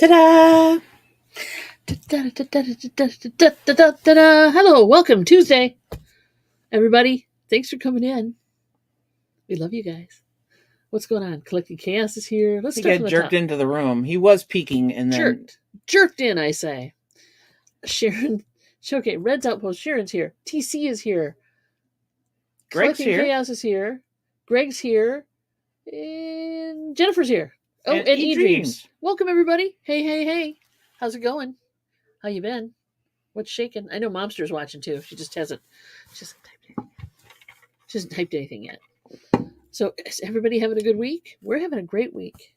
Ta-da! Hello, welcome Tuesday, everybody. Thanks for coming in. We love you guys. What's going on? Collecting Chaos is here. Let's He start got from the jerked top. into the room. He was peeking and then Jerked in, I say. Sharon, okay, Red's Outpost. Sharon's here. TC is here. Greg's Collecting here. Chaos is here. Greg's here. And Jennifer's here. Oh, and E-Dreams. Welcome, everybody. Hey. How's it going? How you been? What's shaking? I know MoMster's watching too. She hasn't typed anything yet. So is everybody having a good week? We're having a great week.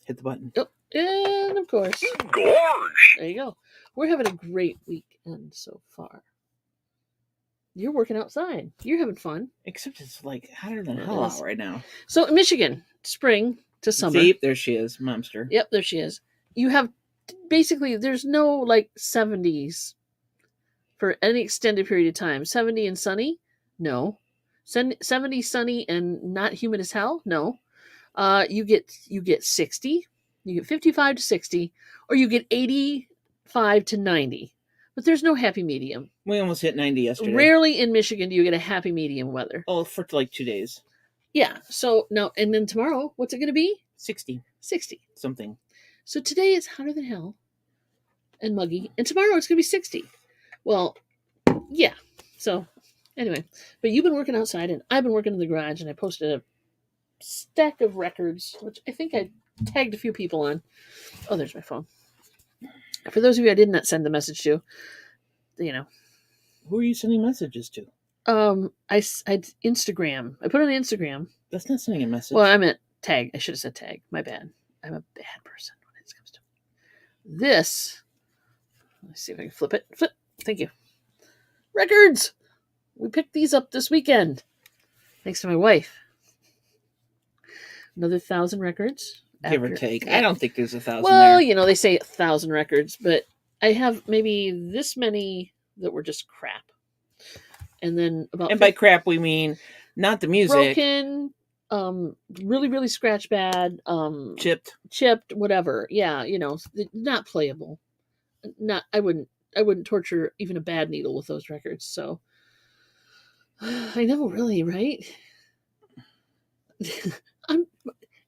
Hit the button. Oh, and of course. Gorge. There you go. We're having a great weekend so far. You're working outside. You're having fun. Except it's like hotter than hell out right now. So in Michigan, spring to summer. See, there she is, MoMster. Yep, there she is. You have basically, there's no like 70s for any extended period of time. 70 and sunny? No. 70 sunny and not humid as hell? No. You get 60, you get 55 to 60, or you get 85 to 90. But there's no happy medium. We almost hit 90 yesterday. Rarely in Michigan do you get a happy medium weather. Oh, for like 2 days. Yeah. So now, and then tomorrow, what's it going to be? 60. Something. So today is hotter than hell and muggy, and tomorrow it's going to be 60. Well, yeah. So anyway, but you've been working outside and I've been working in the garage, and I posted a stack of records, which I think I tagged a few people on. Oh, there's my phone. For those of you I did not send the message to, Who are you sending messages to? I Instagram. I put it on Instagram. That's not sending a message. Well, I meant tag. I should have said tag. My bad. I'm a bad person when it comes to this. Let's see if I can flip it. Flip. Thank you. Records. We picked these up this weekend. Thanks to my wife. Another 1,000 records. Give or take. I don't think there's 1,000 well, there. They say 1,000 records, but I have maybe this many that were just crap. And then And by crap, we mean not the music. Broken, really, really scratch bad, chipped, whatever. Yeah, not playable. I wouldn't torture even a bad needle with those records. So I know, really, right?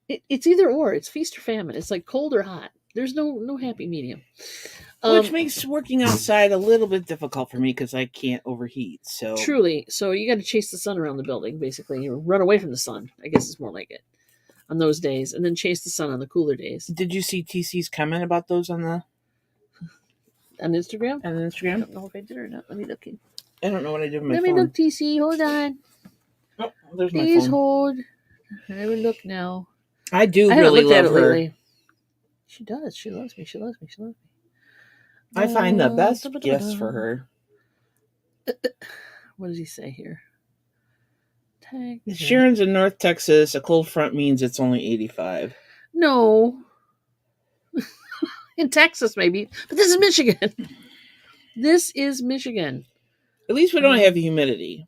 It's either or. It's feast or famine. It's like cold or hot. There's no happy medium. Which makes working outside a little bit difficult for me because I can't overheat. So truly, so you got to chase the sun around the building, basically. You run away from the sun, I guess is more like it, on those days, and then chase the sun on the cooler days. Did you see TC's comment about those on Instagram? On Instagram? I don't know if I did or not. Let me look. I don't know what I did with my phone. Let me look, TC. Hold on. Oh, there's my phone. Please hold. I will look now. I really love her. Lately. She does. She loves me. I find the best gifts for her. What does he say here? Tag. Sharon's in North Texas. A cold front means it's only 85. No. In Texas, maybe. But this is Michigan. At least we don't have humidity.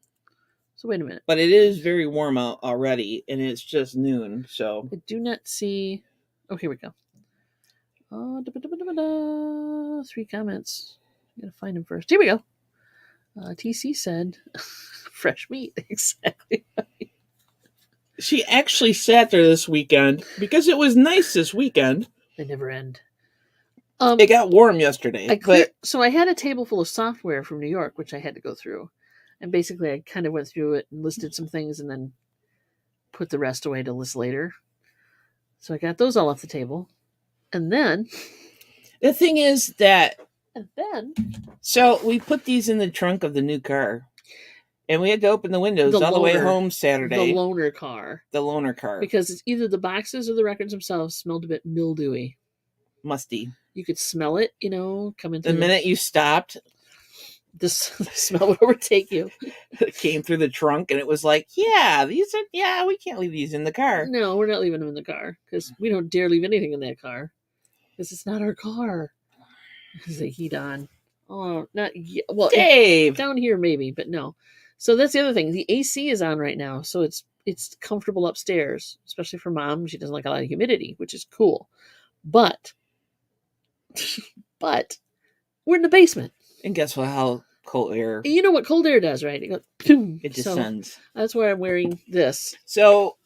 So wait a minute. But it is very warm out already, and it's just noon, so. I do not see. Oh, here we go. 3 comments. I'm going to find them first. Here we go. TC said, fresh meat. Exactly right. She actually sat there this weekend because it was nice this weekend. They never end. It got warm yesterday. So I had a table full of software from New York, which I had to go through. And basically, I kind of went through it and listed some things and then put the rest away to list later. So I got those all off the table. And then... The thing is that... So we put these in the trunk of the new car. And we had to open the windows all the way home Saturday. The loaner car. Because it's either the boxes or the records themselves smelled a bit mildewy. Musty. You could smell it, come into the minute you stopped... The smell would overtake you. It came through the trunk and it was like, we can't leave these in the car. No, we're not leaving them in the car because we don't dare leave anything in that car because it's not our car. Is the heat on? Oh, not yet. Well, Dave! Down here maybe, but no. So that's the other thing. The AC is on right now, so it's comfortable upstairs, especially for Mom. She doesn't like a lot of humidity, which is cool. But But we're in the basement. And guess what? How cold air. You know what cold air does, right? It goes, it descends. So that's why I'm wearing this. So,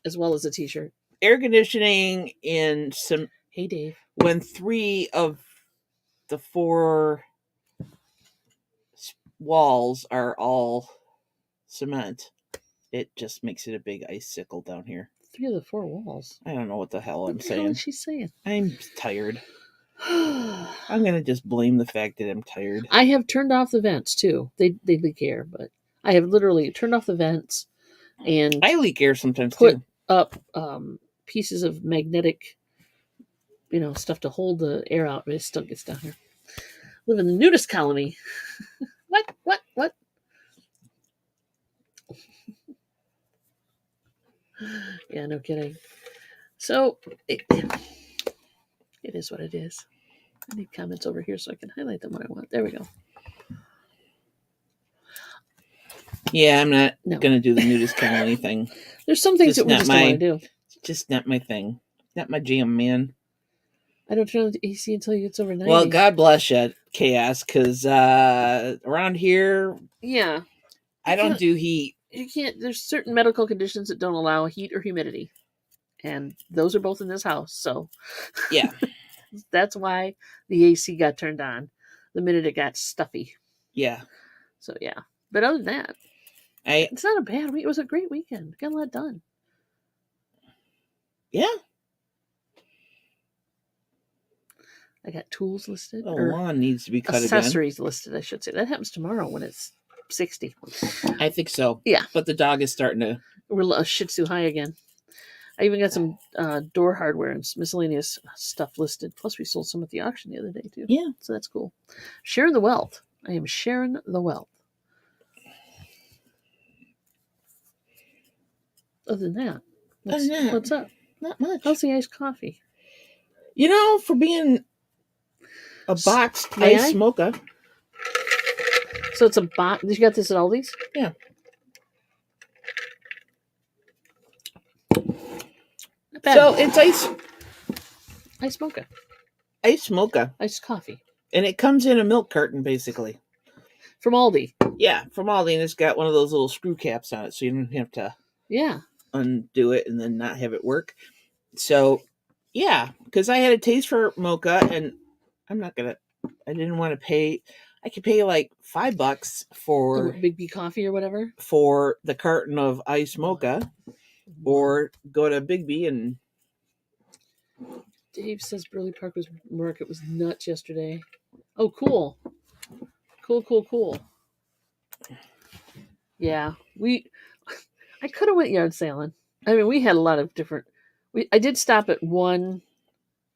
as well as a t-shirt. Air conditioning in some. Hey, Dave. When 3 of the 4 walls are all cement, it just makes it a big icicle down here. 3 of the 4 walls. I don't know what the hell I'm saying. What is she saying? I'm tired. I'm gonna just blame the fact that I'm tired. I have turned off the vents too. They leak air, but I have literally turned off the vents, and I leak air sometimes put too. up pieces of magnetic, stuff to hold the air out, but it still gets down here. Live in the nudist colony. What? Yeah, no kidding. So it is what it is. I need comments over here so I can highlight them when I want. There we go. Yeah, I'm not gonna do the nudist colony thing. There's some things that we just don't want to do. It's just not my thing. Not my jam, man. I don't turn on the AC until it gets over 90. Well, God bless you, Chaos, because around here, yeah, I don't do heat. You can't. There's certain medical conditions that don't allow heat or humidity, and those are both in this house. So, yeah, that's why the AC got turned on the minute it got stuffy. Yeah. So yeah, but other than that, it's not a bad week. It was a great weekend. Got a lot done. Yeah. I got tools listed. The lawn needs to be cut accessories listed, I should say. That happens tomorrow when it's 60. I think so. Yeah. But the dog is starting to... We're Shih Tzu high again. I even got some door hardware and miscellaneous stuff listed. Plus, we sold some at the auction the other day, too. Yeah. So that's cool. Sharing the wealth. I am sharing the wealth. Other than that, what's up? Not much. How's the iced coffee? For being a boxed iced mocha. So it's a box. Did you got this at Aldi's? Yeah. So it's iced mocha. Iced mocha. Iced coffee. And it comes in a milk carton, basically. From Aldi. Yeah, from Aldi. And it's got one of those little screw caps on it, so you don't have to undo it and then not have it work. So, yeah, because I had a taste for mocha, and I didn't want to pay. I could pay like $5 for Big B coffee or whatever for the carton of iced mocha, or go to Big B and. Dave says Burley Park Market was nuts yesterday. Oh, cool. Cool. Yeah, I could have went yard sailing. I mean, we had a lot of different. I did stop at one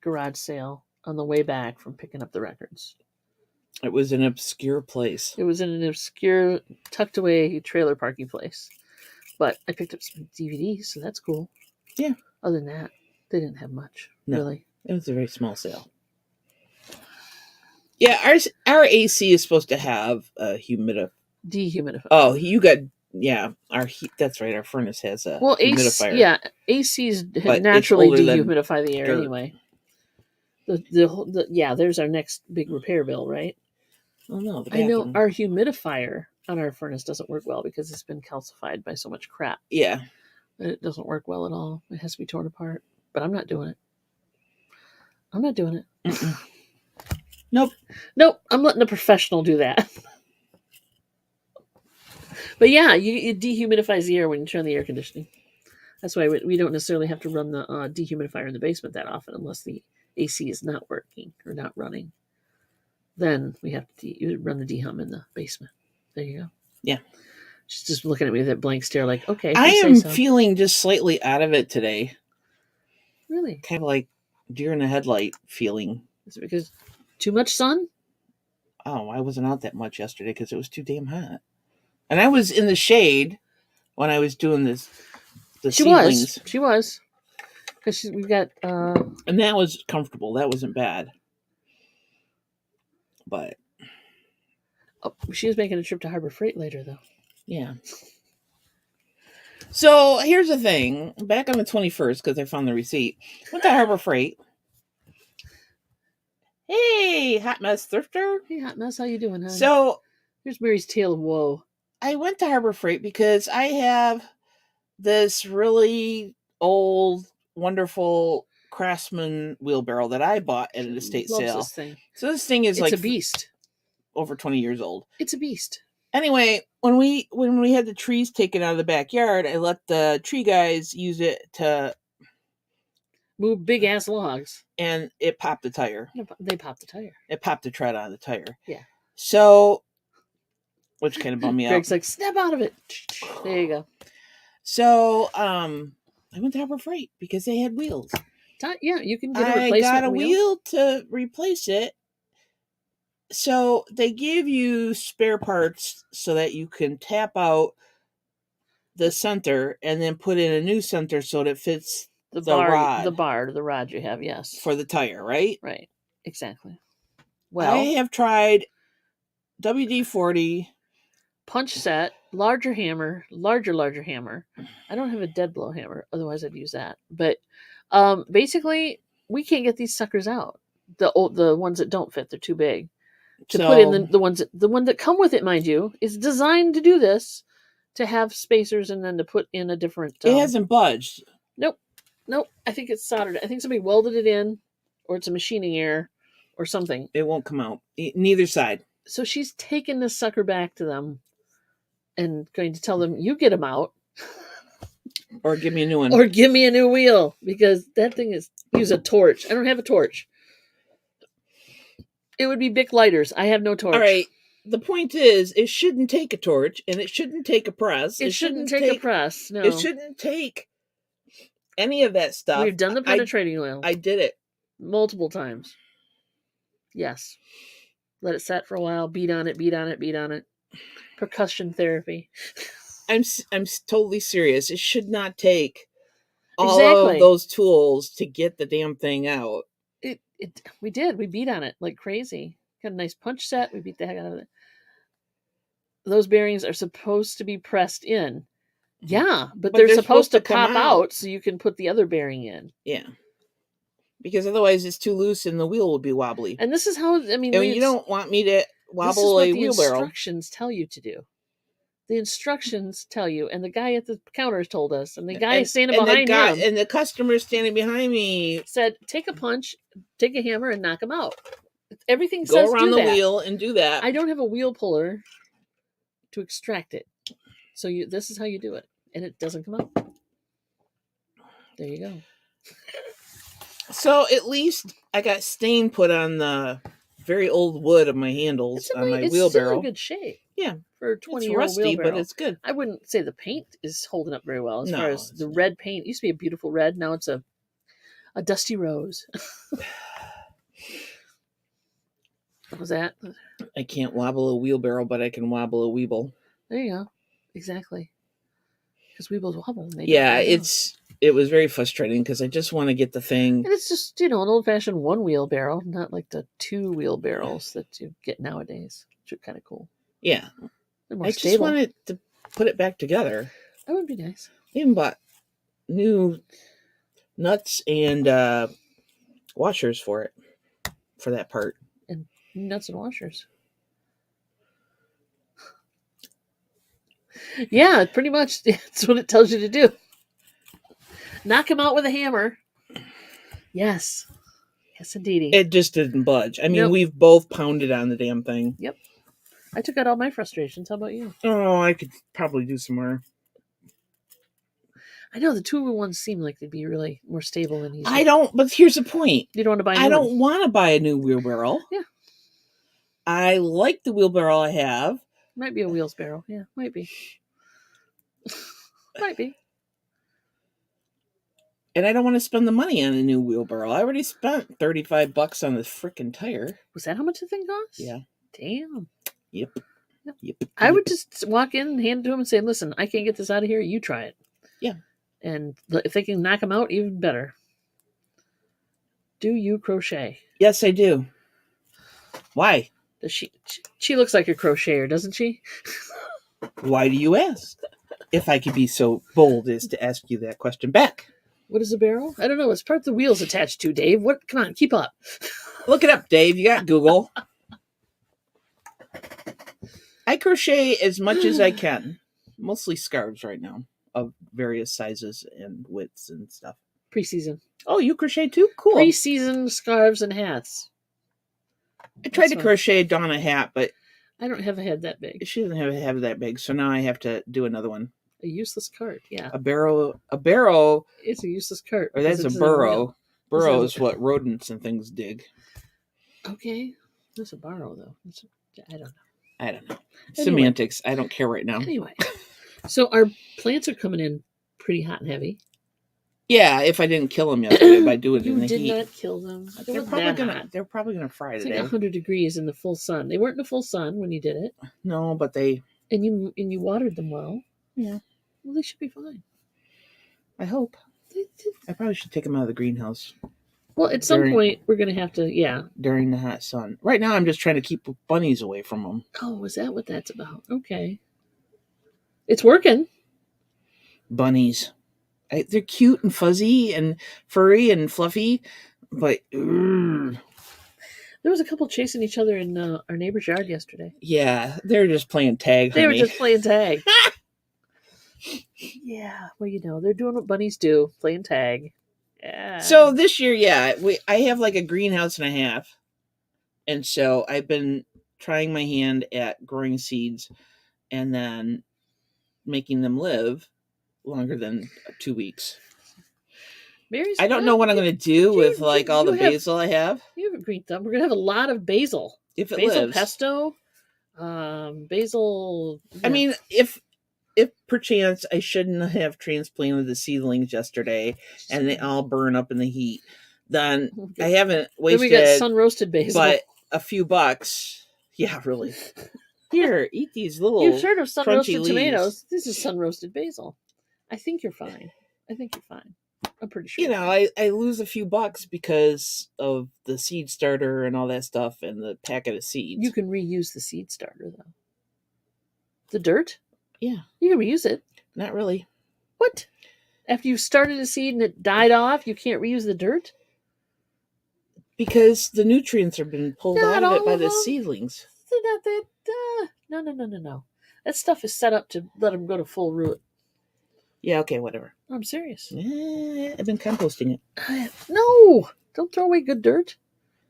garage sale on the way back from picking up the records. It was an obscure place. It was in an obscure, tucked away trailer parking place. But I picked up some DVDs, so that's cool. Yeah. Other than that, they didn't have much, really. It was a very small sale. Yeah, our AC is supposed to have a dehumidifier. Oh, you got our heat. That's right. Our furnace has a humidifier. ACs naturally dehumidify the air anyway. There's our next big repair bill, right? Oh no, I know our humidifier on our furnace doesn't work well because it's been calcified by so much crap. Yeah, it doesn't work well at all. It has to be torn apart. But I'm not doing it. Nope. I'm letting a professional do that. But yeah, it dehumidifies the air when you turn the air conditioning. That's why we don't necessarily have to run the dehumidifier in the basement that often unless the AC is not working or not running. Then we have to run the dehum in the basement. There you go. Yeah. She's just looking at me with that blank stare like, okay. I am feeling just slightly out of it today. Really? Kind of like deer in the headlight feeling. Is it because too much sun? Oh, I wasn't out that much yesterday because it was too damn hot. And I was in the shade when I was doing this. She was. Because we got... And that was comfortable. That wasn't bad. But... Oh, she was making a trip to Harbor Freight later, though. Yeah. So, here's the thing. Back on the 21st, because I found the receipt. Went to Harbor Freight. Hey, Hot Mess Thrifter. Hey, Hot Mess, how you doing, hon? So, here's Mary's tale of woe. I went to Harbor Freight because I have this really old, wonderful Craftsman wheelbarrow that I bought at an estate sale. This thing. So this thing is it's a beast. Over 20 years old. It's a beast. Anyway, when we had the trees taken out of the backyard, I let the tree guys use it to move big ass logs, and it popped the tire. They popped the tire. It popped the tread out of the tire. Yeah. So, which kind of bummed me out. Greg's like, snap out of it. There you go. So, I went to Harbor Freight because they had wheels. Yeah, you can get a replacement I got a wheel to replace it. So they give you spare parts so that you can tap out the center and then put in a new center so that it fits the rod. The rod you have, yes. For the tire, right? Right. Exactly. Well, I have tried WD-40. Punch set, larger hammer, larger hammer. I don't have a dead blow hammer, otherwise I'd use that. But basically, we can't get these suckers out. The ones that don't fit, they're too big. Put in the one that come with it, mind you, is designed to do this, to have spacers and then to put in a different. It hasn't budged. Nope. I think it's soldered. I think somebody welded it in, or it's a machining error, or something. It won't come out. Neither side. So she's taking this sucker back to them, and going to tell them, "You get them out, or give me a new one, or give me a new wheel, because that thing is use a torch. I don't have a torch." It would be Bic lighters. I have no torch. All right. The point is, it shouldn't take a torch, and it shouldn't take a press. It shouldn't take a press. No. It shouldn't take any of that stuff. We've done the penetrating oil. I did it multiple times. Yes. Let it set for a while. Beat on it. Percussion therapy. I'm totally serious. It should not take all of those tools to get the damn thing out. We did. We beat on it like crazy. Got a nice punch set. We beat the heck out of it. Those bearings are supposed to be pressed in. Yeah, but they're supposed to pop out so you can put the other bearing in. Yeah. Because otherwise it's too loose and the wheel will be wobbly. And this is how, you don't want me to wobble a wheelbarrow. This is what the instructions tell you to do. The instructions tell you, and the guy at the counter told us, and the guy standing behind him. And the customer standing behind me said, take a punch, take a hammer, and knock him out. Everything says go around the wheel and do that. I don't have a wheel puller to extract it. So this is how you do it. And it doesn't come out. There you go. So at least I got stain put on the very old wood of my handles on my wheelbarrow. It's still in good shape. Yeah. For 20 it's rusty, but it's good. I wouldn't say the paint is holding up very well as far as the red paint. It used to be a beautiful red. Now it's a dusty rose. What was that? I can't wobble a wheelbarrow, but I can wobble a weeble. There you go. Exactly. Because weebles wobble. It was very frustrating because I just want to get the thing. And it's just, an old-fashioned one wheelbarrow, not like the two wheelbarrows that you get nowadays, which are kind of cool. Yeah. They're more I stable. just wanted to put it back together. That would be nice. I even bought new nuts and washers for that part. And nuts and washers. Yeah, pretty much that's what it tells you to do. Knock him out with a hammer. Yes. Yes, indeed. It just didn't budge. I mean, We've both pounded on the damn thing. Yep. I took out all my frustrations. How about you? Oh, I could probably do some more. I know the 2-in-1s seem like they'd be really more stable than easier. I don't, but here's the point. You don't want to buy a new I don't want to buy a new wheelbarrow. Yeah. I like the wheelbarrow I have. Might be a wheels barrel. Yeah, might be. Might be. And I don't want to spend the money on a new wheelbarrow. I already spent $35 on this freaking tire. Was that how much the thing cost? Yeah. Damn. Yep. I would just walk in and hand it to him and say, listen, I can't get this out of here. You try it. Yeah. And if they can knock them out, even better. Do you crochet? Yes, I do. Why? Does she looks like a crocheter, doesn't she? Why do you ask? If I could be so bold as to ask you that question back. What is a barrel? I don't know. It's part the wheel's attached to, Dave. What? Come on, keep up. Look it up, Dave. You got Google. I crochet as much as I can. Mostly scarves right now of various sizes and widths and stuff. Preseason. Oh, you crochet too? Cool. Preseason scarves and hats. I tried to crochet Dawn a hat, but I don't have a head that big. She doesn't have it that big, so now I have to do another one. A useless cart, yeah. A barrow. It's a useless cart. Or that's a burrow. Burrow is what rodents and things dig. Okay. That's a barrow, though. I don't know. Semantics. I don't care right now. Anyway. So our plants are coming in pretty hot and heavy. Yeah, if I didn't kill them yesterday by doing it in the heat. You did not kill them. They're probably gonna fry today. It's like 100 degrees in the full sun. They weren't in the full sun when you did it. No, but they... And you watered them well. Yeah. Well, they should be fine. I hope. I probably should take them out of the greenhouse. Well, at some point, we're going to have to, yeah. During the hot sun. Right now, I'm just trying to keep bunnies away from them. Oh, is that what that's about? Okay. It's working. Bunnies. They're cute and fuzzy and furry and fluffy, but... There was a couple chasing each other in our neighbor's yard yesterday. Yeah, they were just playing tag, honey. They were just playing tag. Yeah, well, they're doing what bunnies do, playing tag. Yeah. So this year, I have like a greenhouse and a half. And so I've been trying my hand at growing seeds and then making them live longer than 2 weeks. I don't know what I'm going to do with like all the basil I have. You have a green thumb. We're going to have a lot of basil. If it basil lives. Pesto, basil. Yeah. I mean, if perchance I shouldn't have transplanted the seedlings yesterday and they all burn up in the heat, then I haven't wasted. Then we got sun roasted basil, but a few bucks. Yeah, really. Here, eat these little. You've heard of sun roasted tomatoes? This is sun roasted basil. I think you're fine. I'm pretty sure. I lose a few bucks because of the seed starter and all that stuff and the packet of seeds. You can reuse the seed starter though. The dirt? Yeah. You can reuse it. Not really. What? After you've started a seed and it died off, you can't reuse the dirt? Because the nutrients have been pulled out of it by the seedlings. Not that. No. That stuff is set up to let them go to full root. Yeah, okay, whatever. I'm serious. Yeah, I've been composting it. No! Don't throw away good dirt.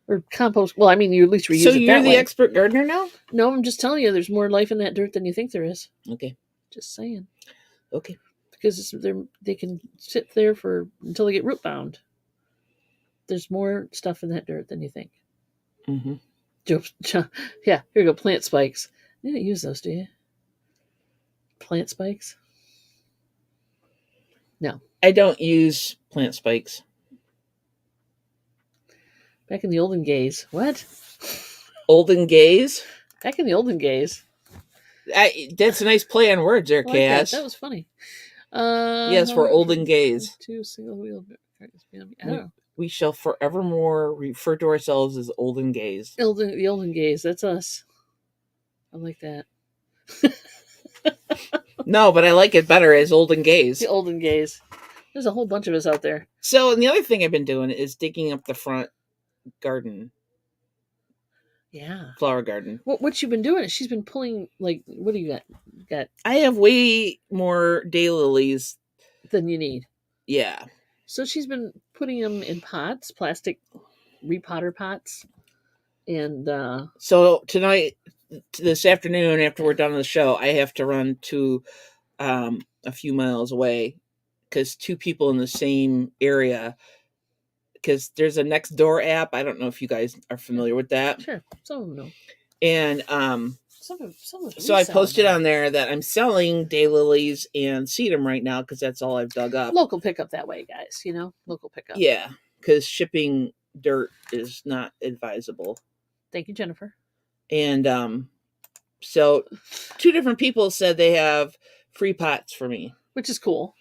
Or compost. Well, I mean, you at least reuse it that way. So you're the expert gardener now? No, I'm just telling you, there's more life in that dirt than you think there is. Okay. Just saying. Okay. Because they can sit there until they get root bound. There's more stuff in that dirt than you think. Mm-hmm. Yeah, here you go, plant spikes. You didn't use those, do you? Plant spikes? No. I don't use plant spikes. Back in the olden days. What? Olden gaze? Back in the olden days. That's a nice play on words there, Cass. That was funny. Yes, for olden gaze. Two single wheel. We shall forevermore refer to ourselves as olden gaze. The olden gaze. That's us. I like that. No, but I like it better as olden gaze. The olden gaze. There's a whole bunch of us out there. So, and the other thing I've been doing is digging up the front garden. Yeah. Flower garden. What you've been doing is she's been pulling, like, what do you got? I have way more daylilies than you need. Yeah. So she's been putting them in pots, plastic repotter pots. And so tonight, this afternoon, after we're done with the show, I have to run to a few miles away because two people in the same area, because there's a Nextdoor app. I don't know if you guys are familiar with that. Sure, some of them know. And so I posted on there that I'm selling daylilies and sedum right now because that's all I've dug up. Local pickup that way, guys. Local pickup. Yeah, because shipping dirt is not advisable. Thank you, Jennifer. And so two different people said they have free pots for me, which is cool.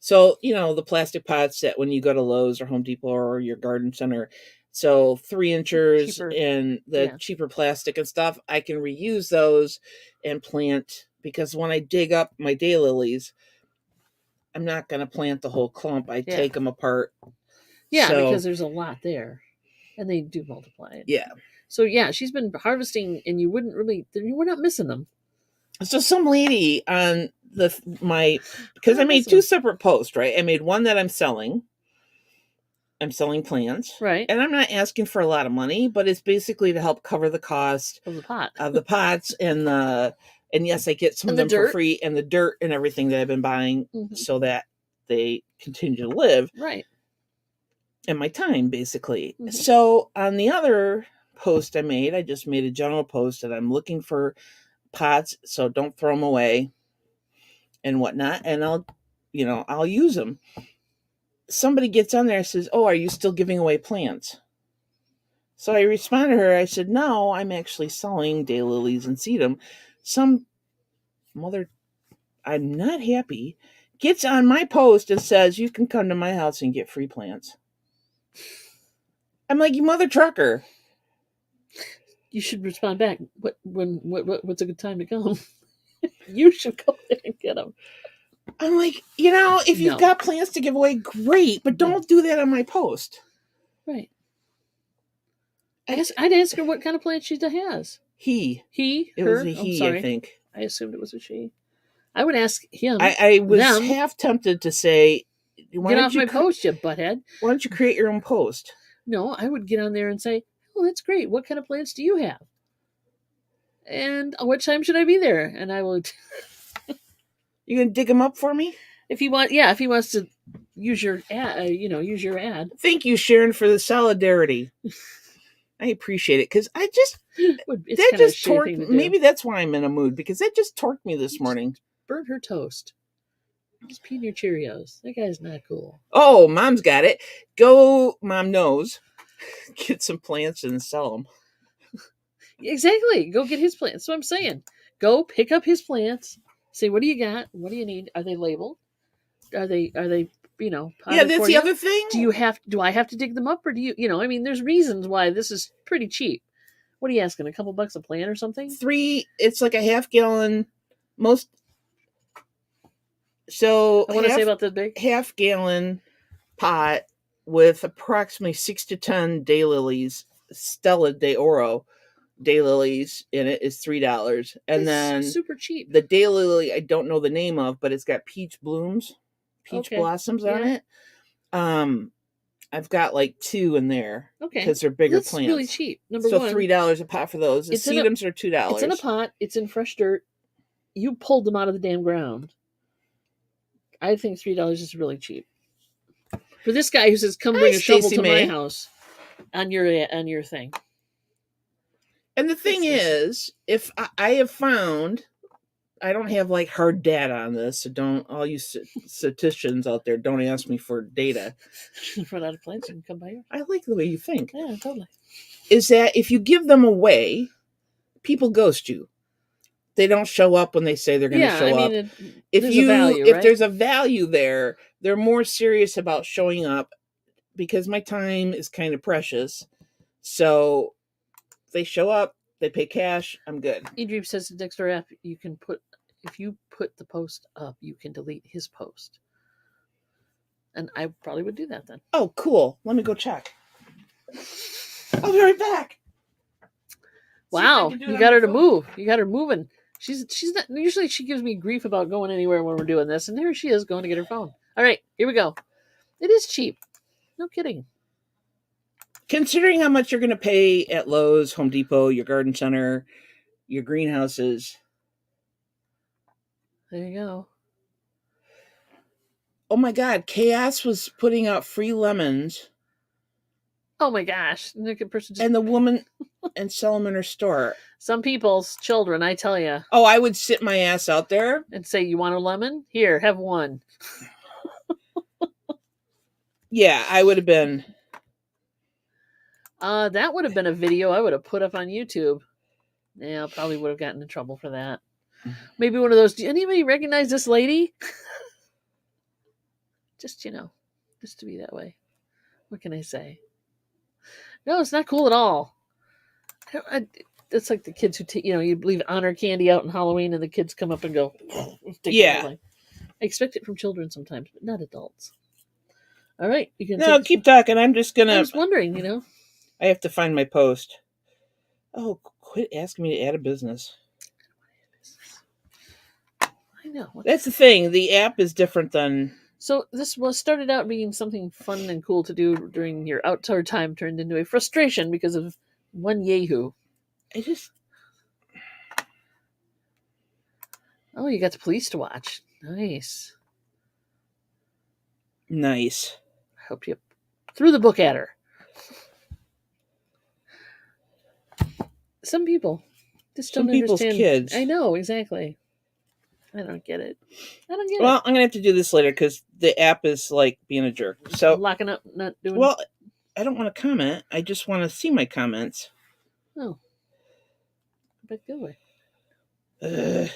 So, the plastic pots that when you go to Lowe's or Home Depot or your garden center, so 3 inches and the cheaper plastic and stuff, I can reuse those and plant, because when I dig up my daylilies, I'm not going to plant the whole clump. I take them apart. Yeah, because there's a lot there. And they do multiply. Yeah. So yeah, she's been harvesting, and you were not missing them. So some lady on because I made two separate posts, right? I made one that I'm selling plants, right? And I'm not asking for a lot of money, but it's basically to help cover the cost of the pots and yes, I get some of them for free, and the dirt and everything that I've been buying, so that they continue to live, right? And my time, basically. So on the other post I just made a general post that I'm looking for pots, so don't throw them away and whatnot, and I'll use them. Somebody gets on there and says, "Oh, are you still giving away plants?" So I responded to her. I said, "No, I'm actually selling daylilies and sedum." Some mother, I'm not happy, gets on my post and says, "You can come to my house and get free plants." I'm like, "You mother trucker." You should respond back. What's a good time to come? You should go there and get them. I'm like, if you've got plants to give away, great, but don't do that on my post. Right. I'd ask her what kind of plants she has. He. It was a he, I think. I assumed it was a she. I would ask him. I was half tempted to say, "Get off my post, you butthead. Why don't you create your own post?" No, I would get on there and say, "Oh, that's great. What kind of plants do you have? And what time should I be there?" And I will. You gonna dig them up for me? If he wants to use your ad, use your ad. Thank you, Sharon, for the solidarity. I appreciate it, because I just that just torqued. Maybe that's why I'm in a mood, because that just torqued me this morning. Burn her toast. Just pee in your Cheerios. That guy's not cool. Oh, Mom's got it. Go, Mom knows. Get some plants and sell them. Exactly. Go get his plants. That's what I'm saying. Go pick up his plants. Say, what do you got? What do you need? Are they labeled? Are they yeah, that's the other thing. Do I have to dig them up, or do you, there's reasons why this is pretty cheap. What are you asking? A couple bucks a plant or something? It's like a half gallon. So I want to say about this big half gallon pot with approximately 6 to 10 daylilies, Stella de Oro daylilies in it, is $3, and then super cheap. The daylily I don't know the name of, but it's got peach blossoms on it. I've got like 2 in there, because they're bigger plants. That's really cheap. Number so one, $3 a pot for those. The sedums are $2. It's in a pot. It's in fresh dirt. You pulled them out of the damn ground. I think $3 is really cheap for this guy who says, "Come bring a shovel to my house," on your thing. And the thing is, if I have found, I don't have like hard data on this, so all you statisticians out there, don't ask me for data. Run out of plants and come by here. I like the way you think. Yeah, totally. Is that if you give them away, people ghost you. They don't show up when they say they're going to show up. If there's a value there, they're more serious about showing up, because my time is kind of precious. So they show up, they pay cash, I'm good. eDream says to Dexter app, if you put the post up, you can delete his post. And I probably would do that then. Oh, cool. Let me go check. I'll be right back. Wow, you got her to move. You got her moving. She's not, usually she gives me grief about going anywhere when we're doing this, and there she is going to get her phone. All right, here we go. It is cheap. No kidding. Considering how much you're going to pay at Lowe's, Home Depot, your garden center, your greenhouses. There you go. Oh my God, Chaos was putting out free lemons. Oh my gosh. And the woman and sell them in her store. Some people's children, I tell you. Oh, I would sit my ass out there. And say, "You want a lemon? Here, have one." Yeah, I would have been. That would have been a video I would have put up on YouTube. Yeah, I probably would have gotten in trouble for that. Maybe one of those, "Do anybody recognize this lady?" Just to be that way. What can I say? No, it's not cool at all. It's like the kids who you leave honor candy out on Halloween, and the kids come up and go. Yeah. I expect it from children sometimes, but not adults. All right, you can. No, keep talking. I'm just gonna. I was wondering, I have to find my post. Oh, quit asking me to add a business. I know. That's the thing. The app is different than. So this was started out being something fun and cool to do during your outdoor time, turned into a frustration because of one yahoo. I just. Oh, you got the police to watch. Nice. Nice. I hope you threw the book at her. Some people just don't people's understand. Kids. I know, exactly. I don't get it. Well, I'm gonna have to do this later because the app is like being a jerk. So locking up, not doing. Well, I don't want to comment. I just want to see my comments. Oh, but go away.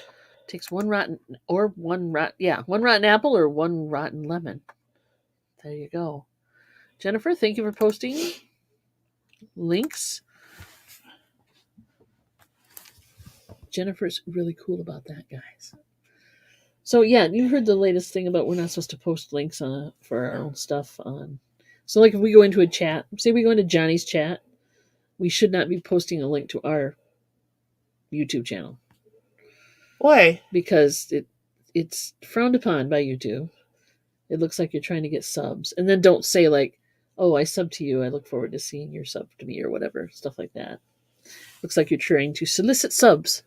Takes one rotten apple or one rotten lemon. There you go. Jennifer, thank you for posting links. Jennifer's really cool about that, guys. So yeah, you heard the latest thing about we're not supposed to post links for our own stuff on. So like if we go into a chat, say we go into Johnny's chat, we should not be posting a link to our YouTube channel. Why? Because it's frowned upon by YouTube. It looks like you're trying to get subs, and then don't say like, "Oh, I sub to you. I look forward to seeing your sub to me," or whatever stuff like that. Looks like you're trying to solicit subs.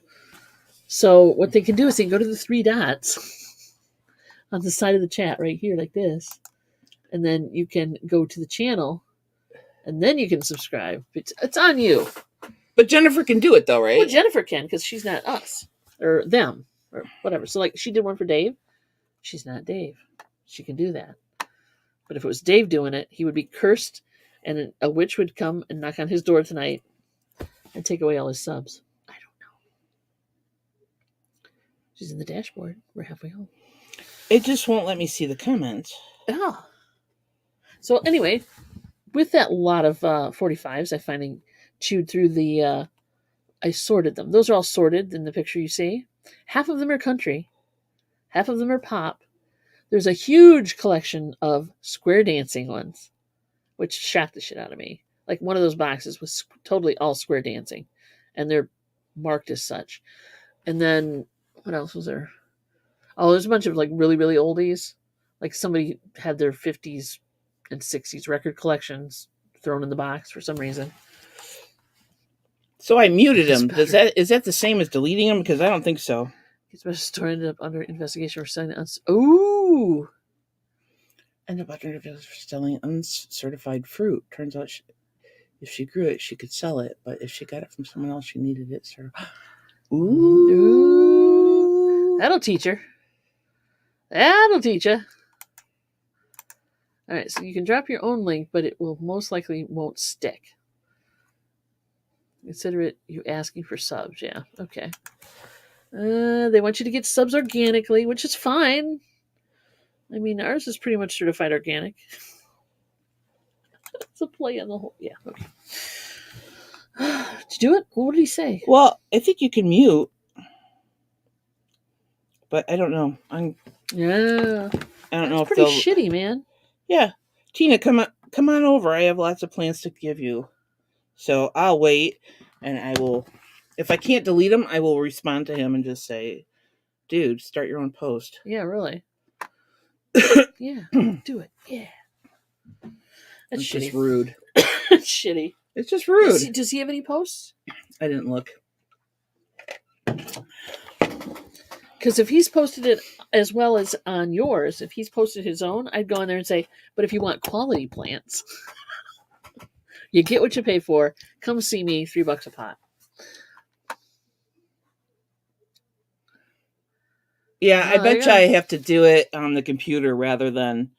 So what they can do is they can go to the three dots on the side of the chat right here, like this, and then you can go to the channel, and then you can subscribe. It's on you. But Jennifer can do it though, right? Well, Jennifer can because she's not us or them or whatever. So like she did one for Dave. She's not Dave. She can do that. But if it was Dave doing it, he would be cursed, and a witch would come and knock on his door tonight and take away all his subs. I don't know. She's in the dashboard. We're halfway home. It just won't let me see the comments. Ah. So anyway, with that lot of 45s, I finally chewed through the. I sorted them. Those are all sorted in the picture you see. Half of them are country. Half of them are pop. There's a huge collection of square dancing ones, which shocked the shit out of me. Like one of those boxes was totally all square dancing, and they're marked as such. And then what else was there? Oh, there's a bunch of like really, really oldies. Like somebody had their 50s and 60s record collections thrown in the box for some reason. So I muted him. Is that the same as deleting him? Because I don't think so. His store ended up under investigation for selling Ooh! Ended up under investigation for selling uncertified fruit. Turns out if she grew it, she could sell it. But if she got it from someone else, she needed it. Ooh! That'll teach her. That'll teach you. All right, so you can drop your own link, but it will most likely won't stick. Consider it you asking for subs. Yeah, okay. They want you to get subs organically, which is fine. I mean, ours is pretty much certified organic. It's a play on the whole. Yeah, okay. Did you do it? What did he say? Well, I think you can mute, but I don't know. Yeah. I don't know if pretty shitty, man. Yeah, Tina, come on over. I have lots of plans to give you, so I'll wait, and I will. If I can't delete them, I will respond to him and just say, "Dude, start your own post." Yeah, really. Yeah, do it. Yeah. That's shitty. Just rude. It's shitty. It's just rude. Does he have any posts? I didn't look. Because if he's posted it as well as on yours, if he's posted his own, I'd go in there and say, but if you want quality plants, you get what you pay for. Come see me, $3 a pop. Yeah, I bet you I have to do it on the computer rather than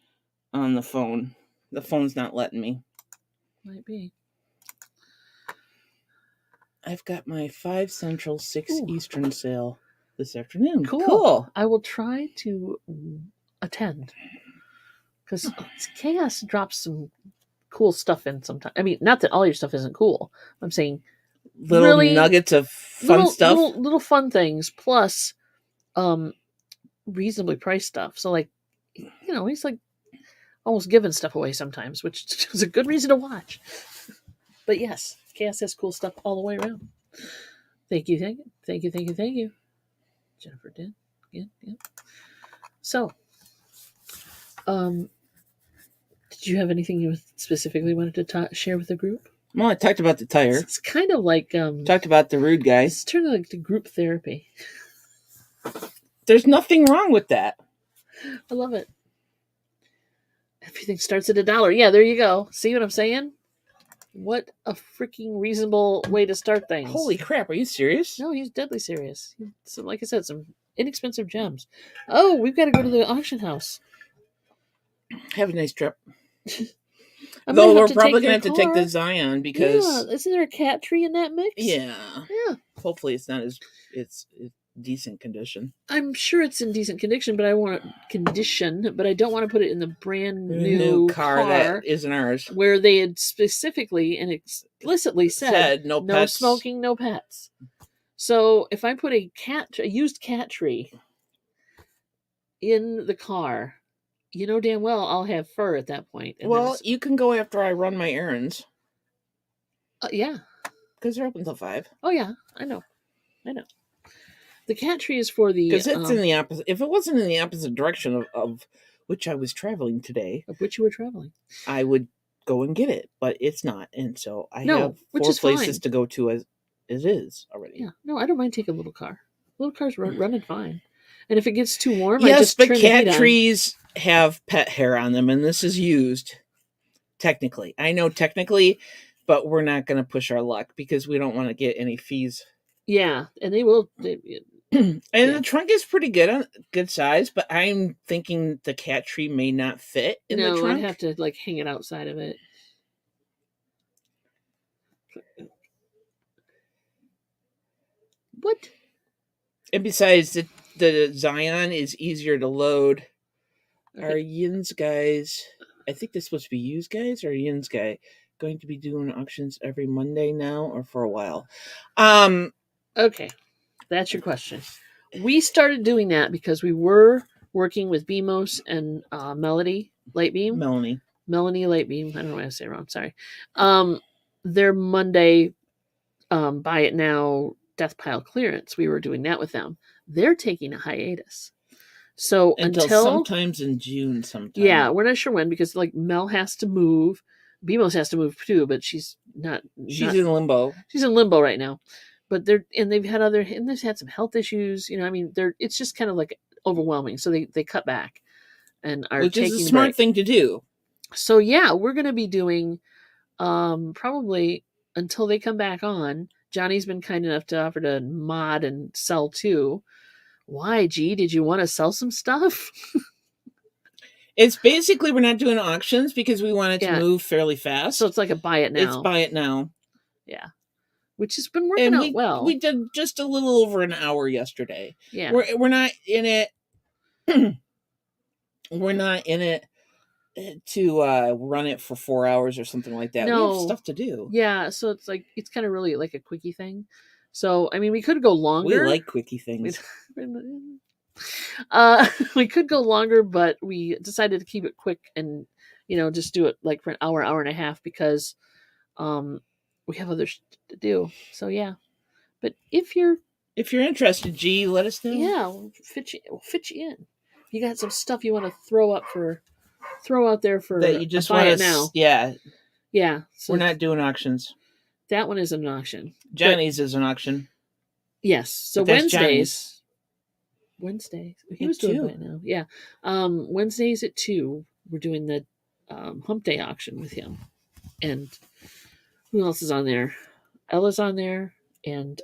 on the phone. The phone's not letting me. Might be. I've got my 5 Central, 6 Eastern sale this afternoon. Cool. I will try to attend. Because Chaos drops some cool stuff in sometimes. I mean, not that all your stuff isn't cool. I'm saying little really nuggets of fun stuff. Little fun things, plus reasonably priced stuff. So, like, he's like almost giving stuff away sometimes, which is a good reason to watch. But yes, Chaos has cool stuff all the way around. Thank you. Jennifer did. Yeah. So, did you have anything you specifically wanted to share with the group? Well, I talked about the tire. It's kind of like talked about the rude guy. It's turned like to group therapy. There's nothing wrong with that. I love it. Everything starts at $1. Yeah, there you go. See what I'm saying? What a freaking reasonable way to start things. Holy crap, are you serious? No, he's deadly serious. So, like I said, some inexpensive gems. Oh, we've got to go to the auction house. Have a nice trip. Though we're probably going to have to take the Zion because... Yeah, isn't there a cat tree in that mix? Yeah. Hopefully it's not as... It's decent condition. I'm sure it's in decent condition, but I want but I don't want to put it in the brand new car that isn't ours, where they had specifically and explicitly said no smoking, no pets. So if I put a used cat tree in the car, you know damn well I'll have fur at that point. Well, you can go after I run my errands. Yeah, because they're open till 5. Oh yeah, I know. The cat tree is for the... Because it's in the opposite... If it wasn't in the opposite direction of which I was traveling today... Of which you were traveling. I would go and get it, but it's not. And so I have 4 places to go to as it is already. Yeah. No, I don't mind taking a little car. Little car's running fine. And if it gets too warm, yes, I just but cat trees have pet hair on them, and this is used. Technically. I know technically, but we're not going to push our luck because we don't want to get any fees. Yeah, and they will... and the trunk is pretty good size, but I'm thinking the cat tree may not fit in the trunk. I'd have to like hang it outside of it. What? And besides, the Zion is easier to load. Okay. Our Yin's guys, I think they're supposed to be used guys or Yin's guy, going to be doing auctions every Monday now or for a while. Okay. That's your question. We started doing that because we were working with BMOS and Melanie Lightbeam. Melanie Lightbeam. I don't know why I say it wrong. Sorry. Their Monday buy it now death pile clearance. We were doing that with them. They're taking a hiatus. So until sometimes in June sometime. Yeah, we're not sure when because like Mel has to move. BMOS has to move too, but she's not. She's in limbo. She's in limbo right now. But they've had some health issues, I mean, it's just kind of like overwhelming. So they cut back and are taking a smart thing to do. So yeah, we're going to be doing, probably until they come back on. Johnny's been kind enough to offer to mod and sell too. Why, G, did you want to sell some stuff? It's basically, we're not doing auctions because we want it to move fairly fast. So it's like a buy it now. It's buy it now. Yeah. Which has been working out well. We did just a little over an hour yesterday. Yeah. We're not in it. We're not in it to run it for 4 hours or something like that. No. We have stuff to do. Yeah, so it's kind of really like a quickie thing. So I mean, we could go longer. We like quickie things. We could go longer, but we decided to keep it quick and just do it like for an hour and a half because we have other shit to do. So yeah. But if you're interested, G, let us know. Yeah, we'll fit you in. You got some stuff you want to throw out there for that you just want to now. Yeah. Yeah. So we're not doing auctions. That one is an auction. Johnny's is an auction. Yes. So Wednesdays. He was doing it now. Yeah. Wednesdays at 2, we're doing the hump day auction with him. And who else is on there? Ella's on there and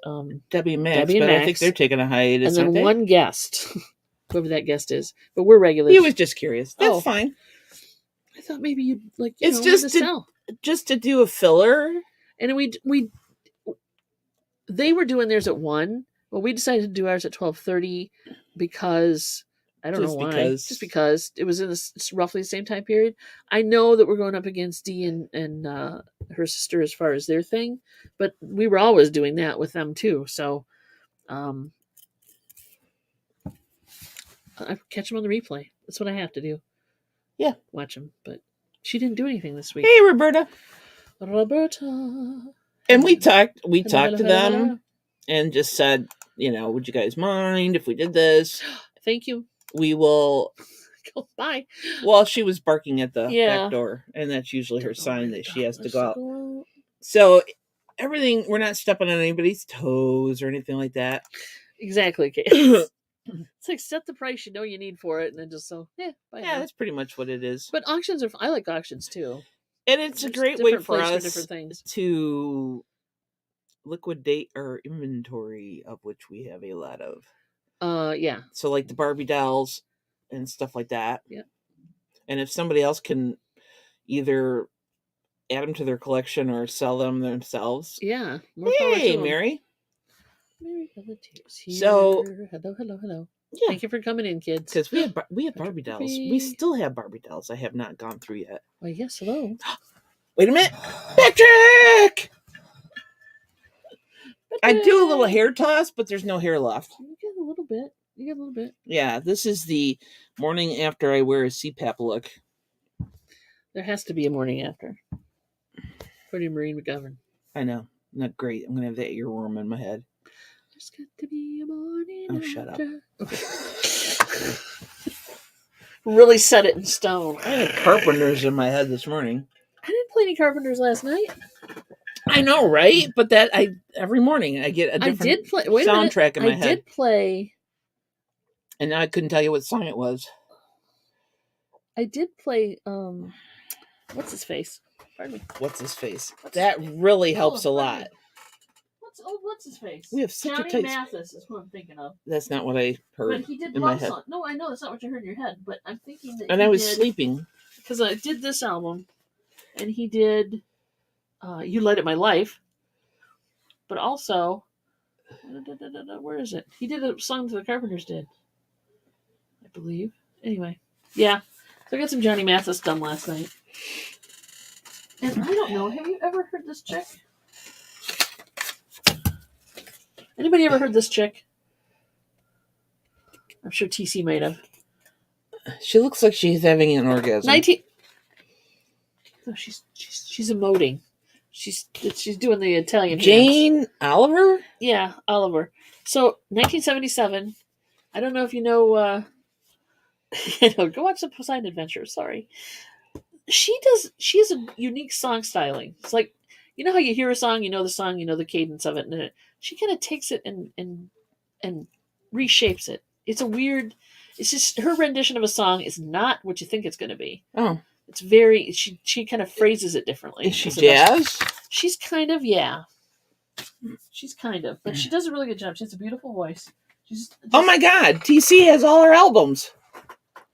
Debbie and Max, I think they're taking a hiatus. And then one guest, whoever that guest is. But we're regulars. He was just curious. That's fine. I thought maybe you'd like it's just to do a filler. And they were doing theirs at 1. Well, we decided to do ours at 12:30 because I don't know why. Just because it was in roughly the same time period. I know that we're going up against Dee and her sister as far as their thing, but we were always doing that with them too. So I catch them on the replay. That's what I have to do. Yeah, watch them. But she didn't do anything this week. Hey, Roberta. Roberta. And we talked Hello, to hello, them hello. and just said, would you guys mind if we did this? Thank you. We will. Go, bye. Well, she was barking at the Yeah. back door, and that's usually her sign that she has to go out. Go. So everything, we're not stepping on anybody's toes or anything like that. Exactly. It's like set the price you know you need for it, and then just so bye Yeah, now. that's pretty much what it is. But auctions are. I like auctions too. And it's There's a great way different for place for us different things. to liquidate our inventory, of which we have a lot of. Yeah. So like the Barbie dolls and stuff like that. Yeah. And if somebody else can either add them to their collection or sell them themselves. Yeah. More power to Hey, them. Mary. Mary Pelletiers here. So hello, hello, hello. yeah. Thank you for coming in, kids. Because we have Barbie dolls. We still have Barbie dolls. I have not gone through yet. Why, yes, hello. Wait a minute. Patrick! I do a little hair toss, but there's no hair left. You get a little bit. You get a little bit. Yeah, this is the morning after I wear a CPAP look. There has to be a morning after. Pretty Marine McGovern. I know. Not great. I'm going to have that earworm in my head. There's got to be a morning after. shut up. Okay. Really set it in stone. I had Carpenters in my head this morning. I didn't play any Carpenters last night. I know, right? But every morning I get a different soundtrack in my head. I did play. And now I couldn't tell you what song it was. I did play, what's his face? Pardon me. What's his face? That really helps a lot. What's his face? We have such Johnny Mathis is what I'm thinking of. That's not what I heard. But he did in my head. Song. No, I know that's not what you heard in your head, but I'm thinking that. And I was sleeping. Because I did this album, and he did You Light Up My Life, but also, where is it? He did a song that the Carpenters did, I believe. Anyway, yeah. So I got some Johnny Mathis done last night. And I don't know, have you ever heard this chick? Anybody ever heard this chick? I'm sure TC might have. She looks like she's having an orgasm. No, she's emoting. She's doing the Italian Jane hands. Oliver? Yeah, Oliver. So 1977. I don't know if you know. Go watch the Poseidon Adventure. Sorry. She has a unique song styling. It's like, you know how you hear a song, you know the song, you know the cadence of it, and she kind of takes it and reshapes it. It's a weird. It's just her rendition of a song is not what you think it's going to be. Oh, it's very. She kind of phrases it differently. Is she jazz? She's kind of, yeah. She's kind of, but she does a really good job. She has a beautiful voice. Oh my God, TC has all her albums.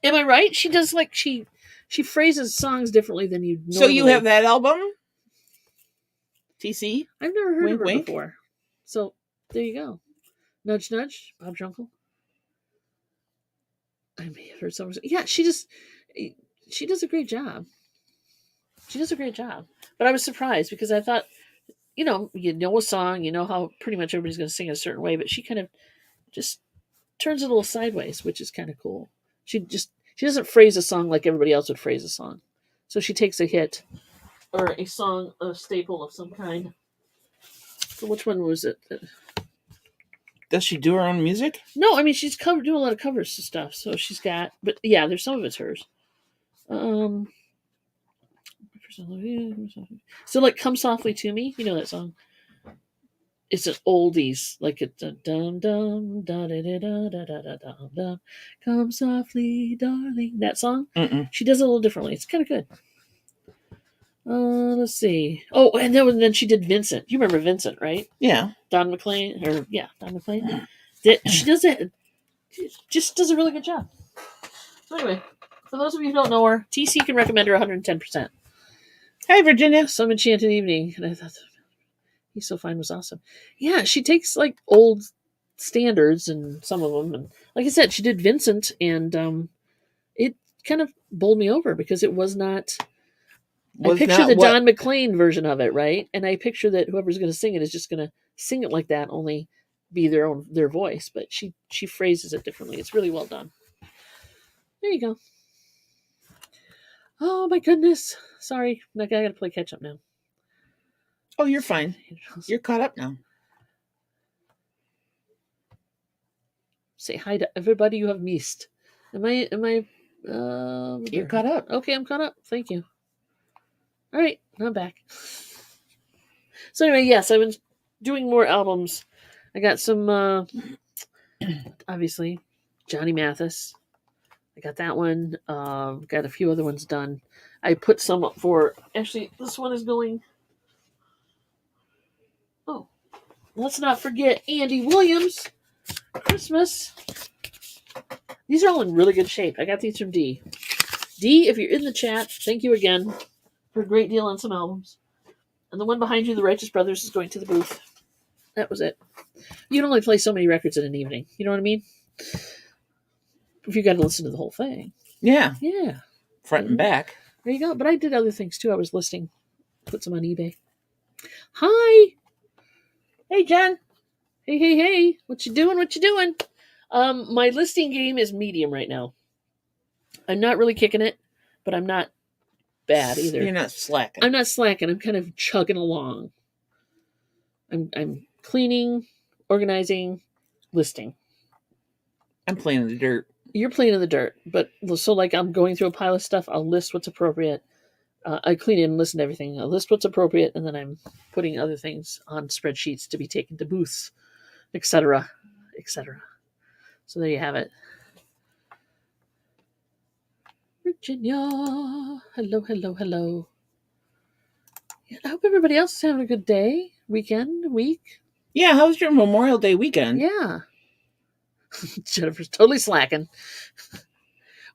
Am I right? She does she phrases songs differently than you normally. So you have that album? TC? I've never heard of her wink. before. So there you go. Nudge, nudge. Bob Jungle. I may have heard some. Yeah, she does a great job. She does a great job. But I was surprised because I thought, you know a song, you know how pretty much everybody's going to sing a certain way, but she kind of just turns it a little sideways, which is kind of cool. She doesn't phrase a song like everybody else would phrase a song. So she takes a hit or a song, a staple of some kind. So which one was it? Does she do her own music? No, I mean she's doing a lot of covers and stuff. So she's got, but yeah, there's some of it's hers. So like "Come Softly to Me," you know that song. It's an oldies, like it's a dum dum da da da da da da da dum. Come softly, darling. That song. Mm-mm. She does it a little differently. It's kind of good. Let's see. Oh, and then she did Vincent. You remember Vincent, right? Yeah. Don McLean, Don McLean. She does it. Just does a really good job. So anyway, for those of you who don't know her, TC can recommend her 110%. Hi, Virginia. Some Enchanted Evening, and I thought He's So Fine was awesome. Yeah, she takes like old standards and some of them, and like I said, she did Vincent, and it kind of bowled me over because it was not. I picture the Don McLean version of it, right? And I picture that whoever's going to sing it is just going to sing it like that, only be their voice. But she phrases it differently. It's really well done. There you go. Oh my goodness! Sorry, I got to play catch up now. Oh, you're fine. You're caught up now. Say hi to everybody you have missed. Am I You're caught up. Okay, I'm caught up. Thank you. All right, I'm back. So anyway, yes, I've been doing more albums. I got some obviously Johnny Mathis. I got that one. Got a few other ones done. I put some up for actually this one is going. Oh, let's not forget Andy Williams. Christmas. These are all in really good shape. I got these from D. D, if you're in the chat, thank you again for a great deal on some albums. And the one behind you, the Righteous Brothers, is going to the booth. That was it. You can only play so many records in an evening. You know what I mean? If you got to listen to the whole thing. Yeah. Yeah. Front and back. There you go. But I did other things too. I was listing. Put some on eBay. Hi. Hey, Jen. Hey. What you doing? My listing game is medium right now. I'm not really kicking it, but I'm not bad either. You're not slacking. I'm not slacking. I'm kind of chugging along. I'm cleaning, organizing, listing. I'm playing in the dirt. You're playing in the dirt, but so like I'm going through a pile of stuff. I'll list what's appropriate. I clean it and listen to everything. I'll list what's appropriate, and then I'm putting other things on spreadsheets to be taken to booths, etc., etc. So there you have it. Virginia, hello. Yeah, I hope everybody else is having a good day, week. Yeah, how was your Memorial Day weekend? Yeah. Jennifer's totally slacking.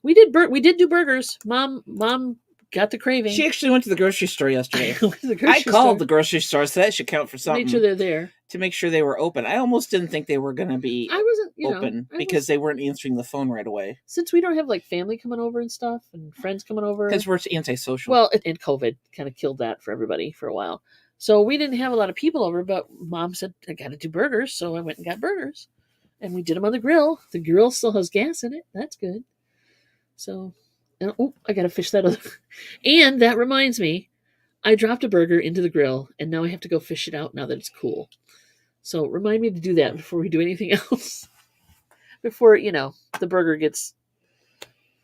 We did do burgers. Mom got the craving. She actually went to the grocery store yesterday. I called the grocery store, so that should count for something. Make sure they're there. To make sure they were open. I almost didn't think they were going to be open because they weren't answering the phone right away. Since we don't have like family coming over and stuff and friends coming over. Because we're antisocial. Well, and COVID kind of killed that for everybody for a while. So we didn't have a lot of people over, but Mom said, I got to do burgers. So I went and got burgers. And we did them on the grill. The grill still has gas in it. That's good. So, I got to fish that other. And that reminds me, I dropped a burger into the grill, and now I have to go fish it out now that it's cool. So remind me to do that before we do anything else. Before, the burger gets,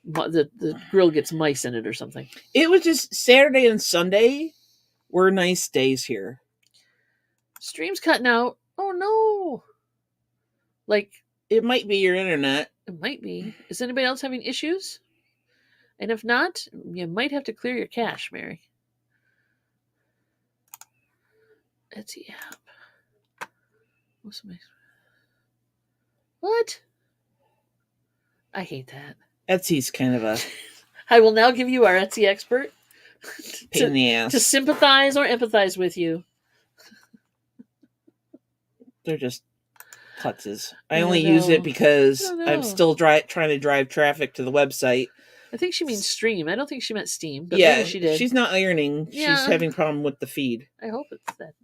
the grill gets mice in it or something. It was just Saturday and Sunday were nice days here. Stream's cutting out. Oh, no. Like, it might be your internet. It might be. Is anybody else having issues? And if not, you might have to clear your cache, Mary. Etsy app. What? I hate that. Etsy's kind of a... I will now give you our Etsy expert. Pain in the ass. To sympathize or empathize with you. They're just putzes. I only use it because I'm still trying to drive traffic to the website. I think she means stream. I don't think she meant Steam. But yeah, maybe she did. She's not ironing. Yeah. She's having a problem with the feed. I hope it's that.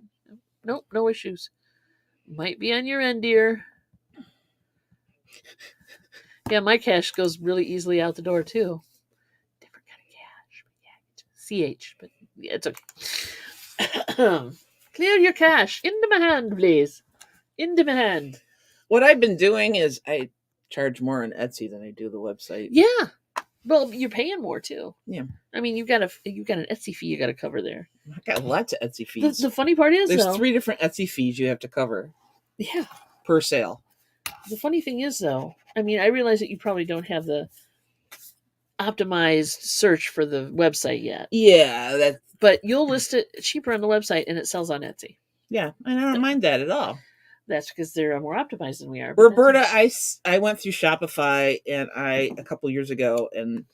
Nope, no issues. Might be on your end, dear. Yeah, my cache goes really easily out the door, too. Different kind of cache. Yeah, CH, but yeah, it's okay. Clear your cache. Into my hand, please. Into my hand. What I've been doing is I charge more on Etsy than I do the website. Yeah. Well, you're paying more too. Yeah. I mean, you've got an Etsy fee you got to cover there. I got lots of Etsy fees. The funny part is, there's 3 different Etsy fees you have to cover. Yeah. Per sale. The funny thing is, though, I mean, I realize that you probably don't have the optimized search for the website yet. Yeah. But you'll list it cheaper on the website and it sells on Etsy. Yeah. And I don't mind that at all. That's because they're more optimized than we are. Roberta, I went through Shopify and a couple years ago and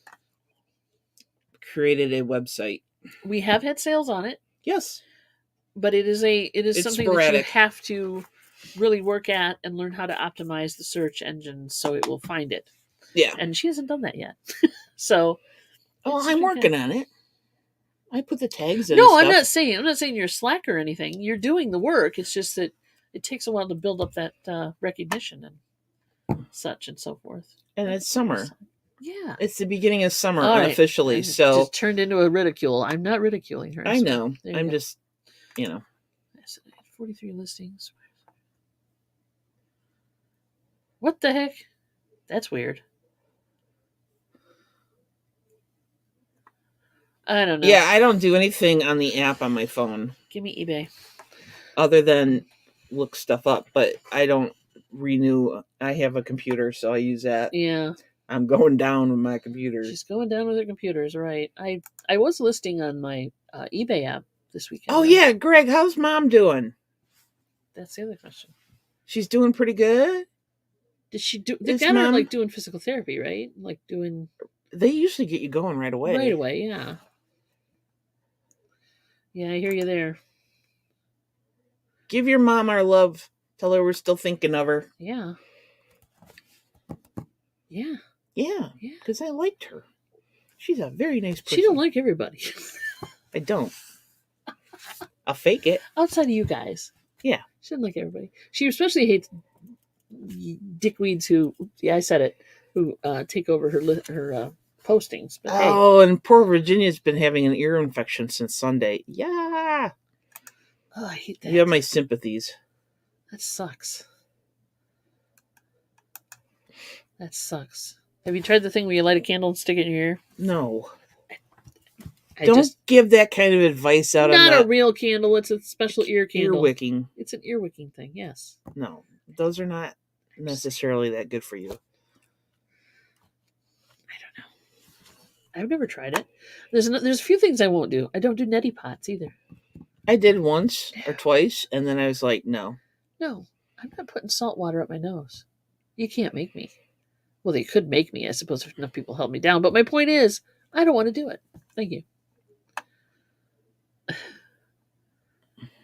created a website. We have had sales on it. Yes. But it's something sporadic. That you have to really work at and learn how to optimize the search engine so it will find it. Yeah. And she hasn't done that yet. So I'm working on it. I put the tags in. No, I'm not saying you're a slacker or anything. You're doing the work. It's just that it takes a while to build up that recognition and such and so forth. And it's summer. Yeah. It's the beginning of summer unofficially. So just turned into a ridicule. I'm not ridiculing her. I know. I'm just, 43 listings. What the heck? That's weird. I don't know. Yeah, I don't do anything on the app on my phone. Give me eBay. Other than look stuff up, but I don't renew. I have a computer, so I use that. Yeah. I'm going down with my computer. She's going down with her computers, right? I was listing on my eBay app this weekend. Oh, yeah, Greg, how's Mom doing? That's the other question. She's doing pretty good. Did she do? They got her like doing physical therapy, right? Like doing. They usually get you going right away. Right away, yeah. Yeah, I hear you there. Give your mom our love. Tell her we're still thinking of her. Yeah. Yeah. Yeah. Yeah. Because I liked her. She's a very nice person. She don't like everybody. I don't. I'll fake it. Outside of you guys. Yeah. She doesn't like everybody. She especially hates dickweeds who, yeah, I said it, who take over her postings. But oh, and poor Virginia's been having an ear infection since Sunday. Yeah. Oh, I hate that. You have my sympathies. That sucks. That sucks. Have you tried the thing where you light a candle and stick it in your ear? No. Don't give that kind of advice out. Not a real candle. It's a special ear candle. Ear wicking. It's an ear wicking thing, yes. No. Those are not necessarily that good for you. I don't know. I've never tried it. There's a few things I won't do. I don't do neti pots either. I did once or twice, and then I was like, no. No, I'm not putting salt water up my nose. You can't make me. Well, they could make me, I suppose, if enough people held me down. But my point is, I don't want to do it. Thank you.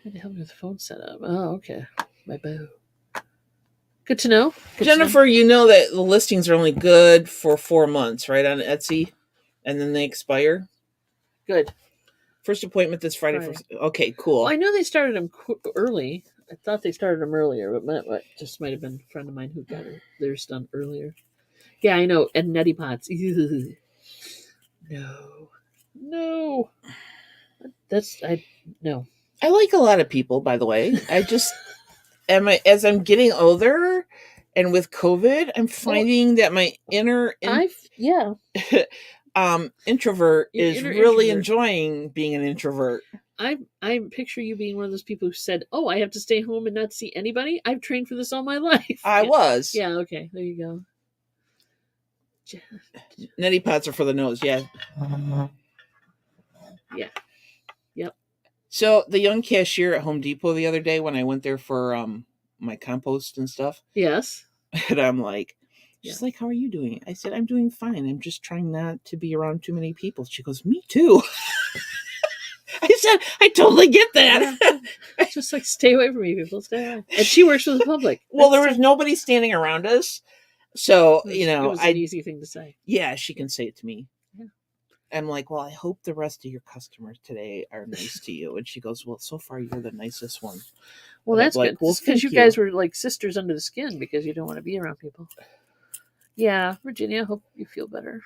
Had to help me with the phone setup. Oh, okay. My boo. Good to know. Jennifer, you know that the listings are only good for 4 months, right, on Etsy? And then they expire? Good. First appointment this Friday. Okay, cool. Well, I know they started them early. I thought they started them earlier, but just might have been a friend of mine who got theirs done earlier. Yeah, I know. And neti pots. No. No. I like a lot of people, by the way. I just as I'm getting older and with COVID, I'm finding that my inner introvert is really enjoying being an introvert. I picture you being one of those people who said, "Oh, I have to stay home and not see anybody." I've trained for this all my life. I was. Yeah. Okay. There you go. Neti pots are for the nose. Yeah. Yeah. Yep. So the young cashier at Home Depot the other day when I went there for my compost and stuff. Yes. And I'm like, she's like, "How are you doing?" I said, "I'm doing fine. I'm just trying not to be around too many people." She goes, "Me too." I said, "I totally get that." Yeah. Just like stay away from me, people. Stay away. And she works with the public. Well, there was nobody standing around us. So, it was an easy thing to say. Yeah, she can say it to me. Yeah. I'm like, "Well, I hope the rest of your customers today are nice to you." And she goes, "Well, so far you're the nicest one." Well, that's good. Well, because you guys were like sisters under the skin because you don't want to be around people. Yeah, Virginia, I hope you feel better.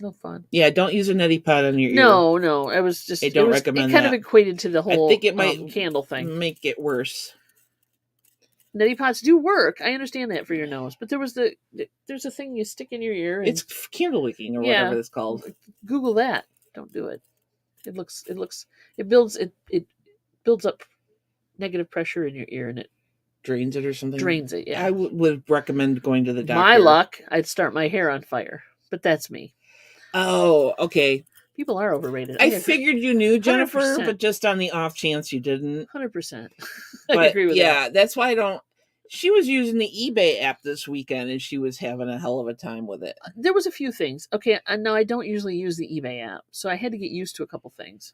No fun. Yeah, don't use a neti pot on your ear. No. I was just. I don't recommend that. It kind of equated to the whole I think it might candle thing. Make it worse. Neti pots do work. I understand that for your nose, but there's a thing you stick in your ear. And, it's candle wicking or whatever it's called. Google that. Don't do it. It builds up negative pressure in your ear and it drains it or something. Drains it. Yeah. I would recommend going to the doctor. My luck, I'd start my hair on fire, but that's me. Oh, okay. People are overrated. I figured you knew, Jennifer, 100%. But just on the off chance you didn't. 100%. I agree with that. Yeah, that's why I don't. She was using the eBay app this weekend, and she was having a hell of a time with it. There was a few things. Okay, no, I don't usually use the eBay app, so I had to get used to a couple things.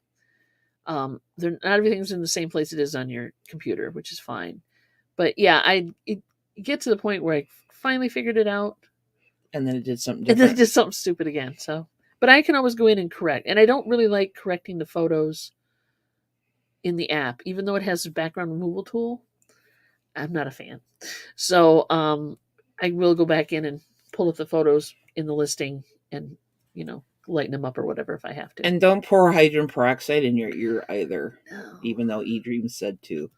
Not everything's in the same place it is on your computer, which is fine. But yeah, it get to the point where I finally figured it out. And then it did something different. And then it did something stupid again. So, but I can always go in and correct. And I don't really like correcting the photos in the app, even though it has a background removal tool. I'm not a fan. So I will go back in and pull up the photos in the listing and, lighten them up or whatever if I have to. And don't pour hydrogen peroxide in your ear either, No. even though eDream said to.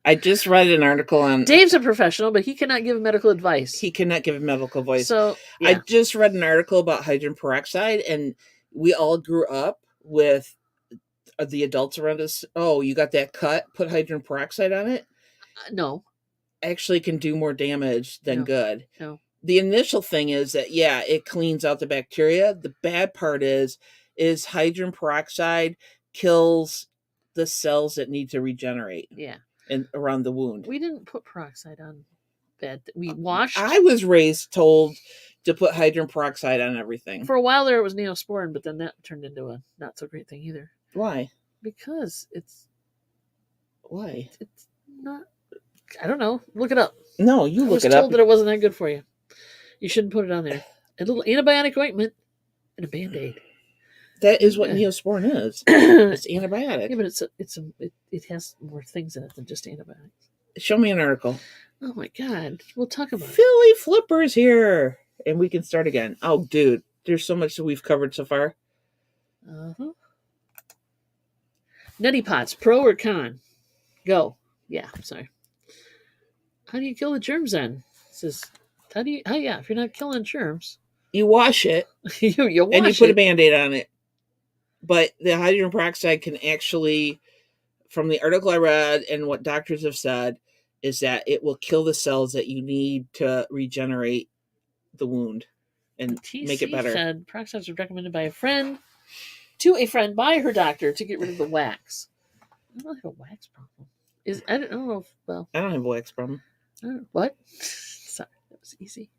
I just read an article on... Dave's a professional, but he cannot give medical advice. He cannot give medical advice. So, yeah. I just read an article about hydrogen peroxide, and we all grew up with the adults around us. Oh, you got that cut? Put hydrogen peroxide on it? No. Actually can do more damage than good. No. The initial thing is that, yeah, it cleans out the bacteria. The bad part is hydrogen peroxide kills the cells that need to regenerate. Yeah. And around the wound. We didn't put peroxide on bed. We washed. I was told to put hydrogen peroxide on everything. For a while there, it was Neosporin, but then that turned into a not so great thing either. Why? Because it's... Why? It's not... I don't know. Look it up. No, you look it up. I was told that it wasn't that good for you. You shouldn't put it on there. A little antibiotic ointment and a Band-Aid. That is what Neosporin is. It's antibiotic. Yeah, but it has more things in it than just antibiotics. Show me an article. Oh my God. We'll talk about Philly Flippers here. And we can start again. Oh, dude. There's so much that we've covered so far. Uh-huh. Nutty Pots, pro or con? Go. Yeah, I'm sorry. How do you kill the germs then? It says, if you're not killing germs. You wash it. you wash and you put it. A Band-Aid on it. But the hydrogen peroxide can actually, from the article I read and what doctors have said, is that it will kill the cells that you need to regenerate the wound and make it better. Said peroxide was recommended by a friend by her doctor to get rid of the wax. I don't have a wax problem. I don't know if, I don't have a wax problem. What? Sorry, that was easy.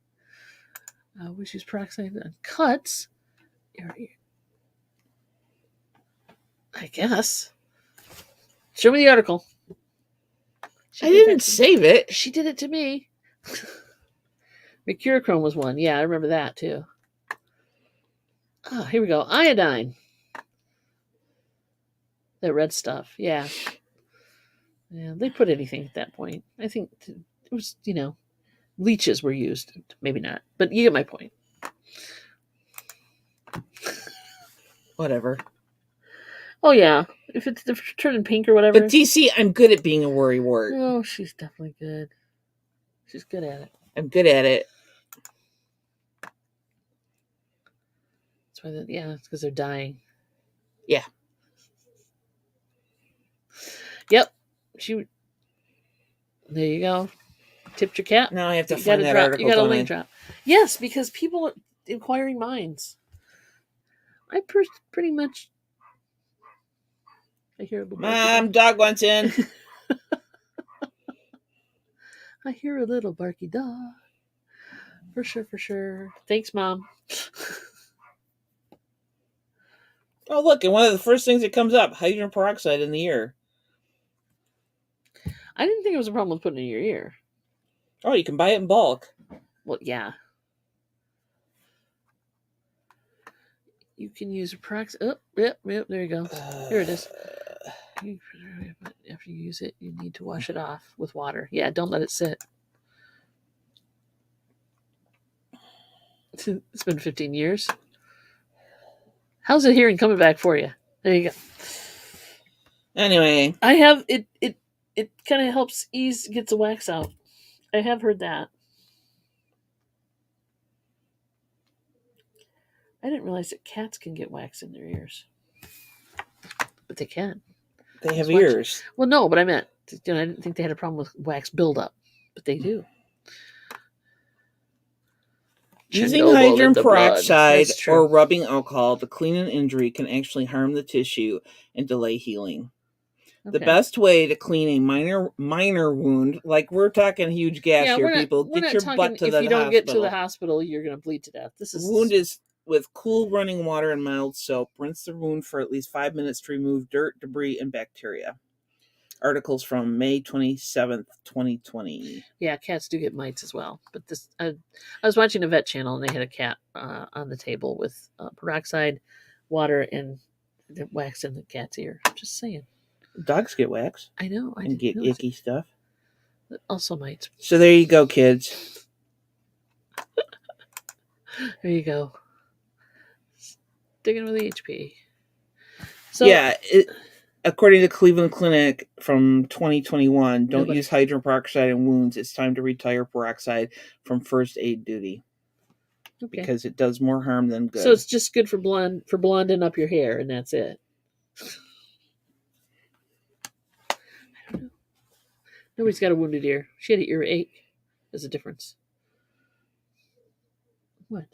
We use peroxide on cuts. I guess. Show me the article. I didn't save it. She did it to me. Mercurochrome was one. Yeah, I remember that too. Oh, here we go. Iodine. That red stuff. Yeah. Yeah, they put anything at that point. I think it was, leeches were used. Maybe not, but you get my point. Whatever. Oh, yeah. If it's turning pink or whatever. But DC, I'm good at being a worrywart. Oh, she's definitely good. She's good at it. I'm good at it. That's why, it's because they're dying. Yeah. Yep. There you go. Tipped your cap. Now I have to find that article. You got a link drop. Yes, because people are inquiring minds. I pretty much... I hear a little Mom, dog wants in. I hear a little barky dog. For sure. Thanks, Mom. Oh, look, and one of the first things that comes up, hydrogen peroxide in the ear. I didn't think it was a problem with putting it in your ear. Oh, you can buy it in bulk. Well, yeah. You can use a peroxide. Oh, yep, there you go. Here it is. After you use it, you need to wash it off with water. Yeah, don't let it sit. It's been 15 years. How's the hearing coming back for you? There you go. Anyway. I have it kind of helps get the wax out. I have heard that. I didn't realize that cats can get wax in their ears. But they can. They have ears. Well, no, but I meant, I didn't think they had a problem with wax buildup, but they do. Using hydrogen peroxide or rubbing alcohol to clean an injury can actually harm the tissue and delay healing. Okay. The best way to clean a minor wound, like we're talking huge gash here, people, get your butt to the hospital. If you don't get to the hospital, you're going to bleed to death. The wound is with cool running water and mild soap. Rinse the wound for at least 5 minutes to remove dirt, debris, and bacteria. Articles from May 27th, 2020. Yeah, cats do get mites as well. But I was watching a vet channel, and they had a cat on the table with peroxide, water, and the wax in the cat's ear. I'm just saying. Dogs get wax. I know. And get icky stuff. Also mites. So there you go, kids. There you go. digging with the HP. So yeah, according to Cleveland Clinic from 2021, don't use hydrogen peroxide in wounds. It's time to retire peroxide from first aid duty. Okay. Because it does more harm than good. So it's just good for blonding up your hair, and that's it. I don't know. Nobody's got a wounded ear. She had an earache. There's a difference. What?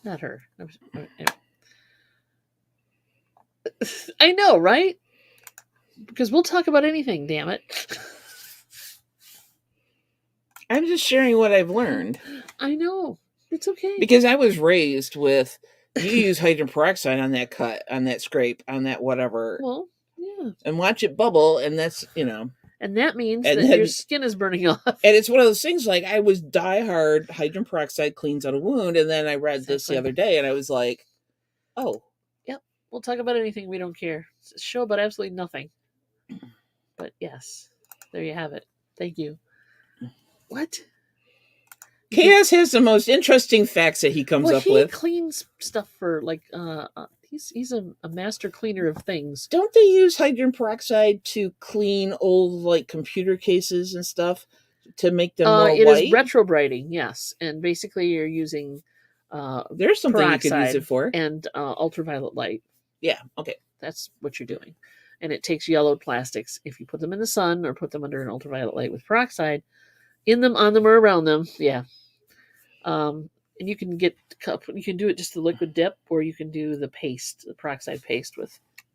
Not her. I know, right? Because we'll talk about anything, damn it. I'm just sharing what I've learned. I know. It's okay. Because I was raised with, you use hydrogen peroxide on that cut, on that scrape, on that whatever. Well, yeah. And watch it bubble, and that's, And that means that your skin is burning off. And it's one of those things, like, I was diehard, hydrogen peroxide cleans out a wound, and then I read this the other day, and I was like, oh. Yep. We'll talk about anything. We don't care. It's a show about absolutely nothing. But yes, there you have it. Thank you. What? Chaos has the most interesting facts that he comes up with. He cleans stuff for, like, he's a master cleaner of things. Don't they use hydrogen peroxide to clean old, like, computer cases and stuff to make them more white? It is retrobrighting, yes. And basically you're using there's something you could use it for. And ultraviolet light. Yeah, okay. That's what you're doing. And it takes yellowed plastics. If you put them in the sun or put them under an ultraviolet light with peroxide, in them, on them, or around them, yeah. And you can do it just the liquid dip, or you can do the paste, the peroxide paste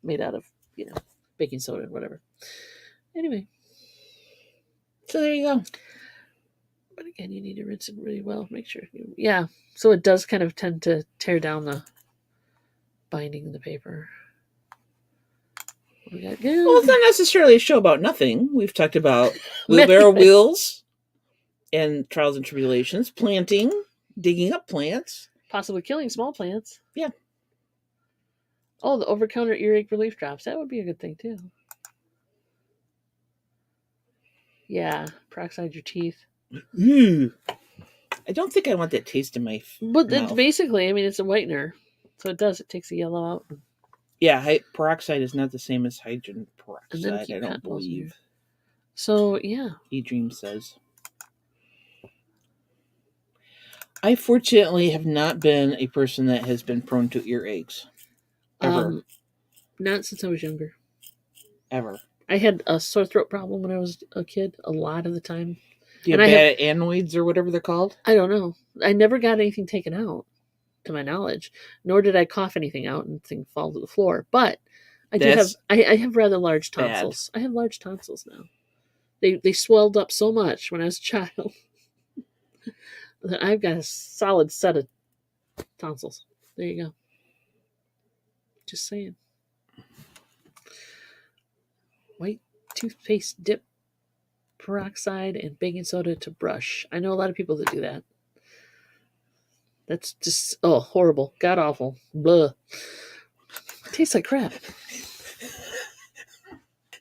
made out of, baking soda and whatever. Anyway. So there you go. But again, you need to rinse it really well. Make sure. So it does kind of tend to tear down the binding in the paper. Well, it's not necessarily a show about nothing. We've talked about wheelbarrow wheels and trials and tribulations, planting, digging up plants. Possibly killing small plants. Yeah. Oh, the over-counter earache relief drops. That would be a good thing, too. Yeah, peroxide your teeth. I don't think I want that taste in my mouth. But basically, it's a whitener. So it takes the yellow out. Yeah, peroxide is not the same as hydrogen peroxide, I don't believe. So, yeah. eDream says. I fortunately have not been a person that has been prone to earaches. Ever. Not since I was younger. Ever. I had a sore throat problem when I was a kid, a lot of the time. Do you have bad anoids or whatever they're called? I don't know. I never got anything taken out, to my knowledge, nor did I cough anything out and things fall to the floor. But I have rather large tonsils. I have large tonsils now. They swelled up so much when I was a child that I've got a solid set of tonsils. There you go. Just saying. White toothpaste dip peroxide and baking soda to brush. I know a lot of people that do that. That's just, horrible. God awful. Blah. It tastes like crap.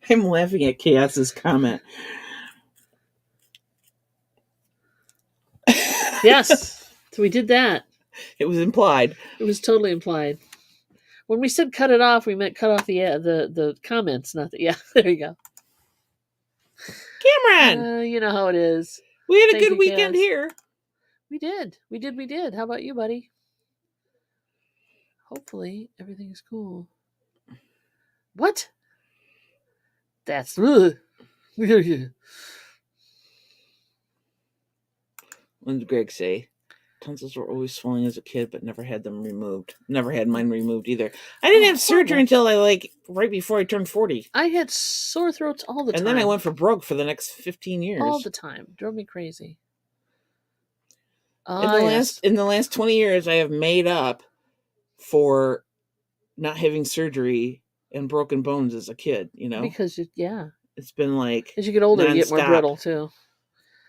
I'm laughing at Chaos's comment. Yes. So we did that. It was implied. It was totally implied. When we said cut it off, we meant cut off the comments, not the, yeah, there you go. Cameron! You know how it is. We had a good weekend here. We did. How about you, buddy? Hopefully, everything's cool. What? That's... When did Greg say? Tonsils were always swelling as a kid, but never had them removed. Never had mine removed either. I didn't have surgery until right before I turned 40. I had sore throats all the time. And then I went for broke for the next 15 years. All the time. Drove me crazy. In the last 20 years, I have made up for not having surgery and broken bones as a kid, Because, it's been like... As you get older, you get more brittle, too.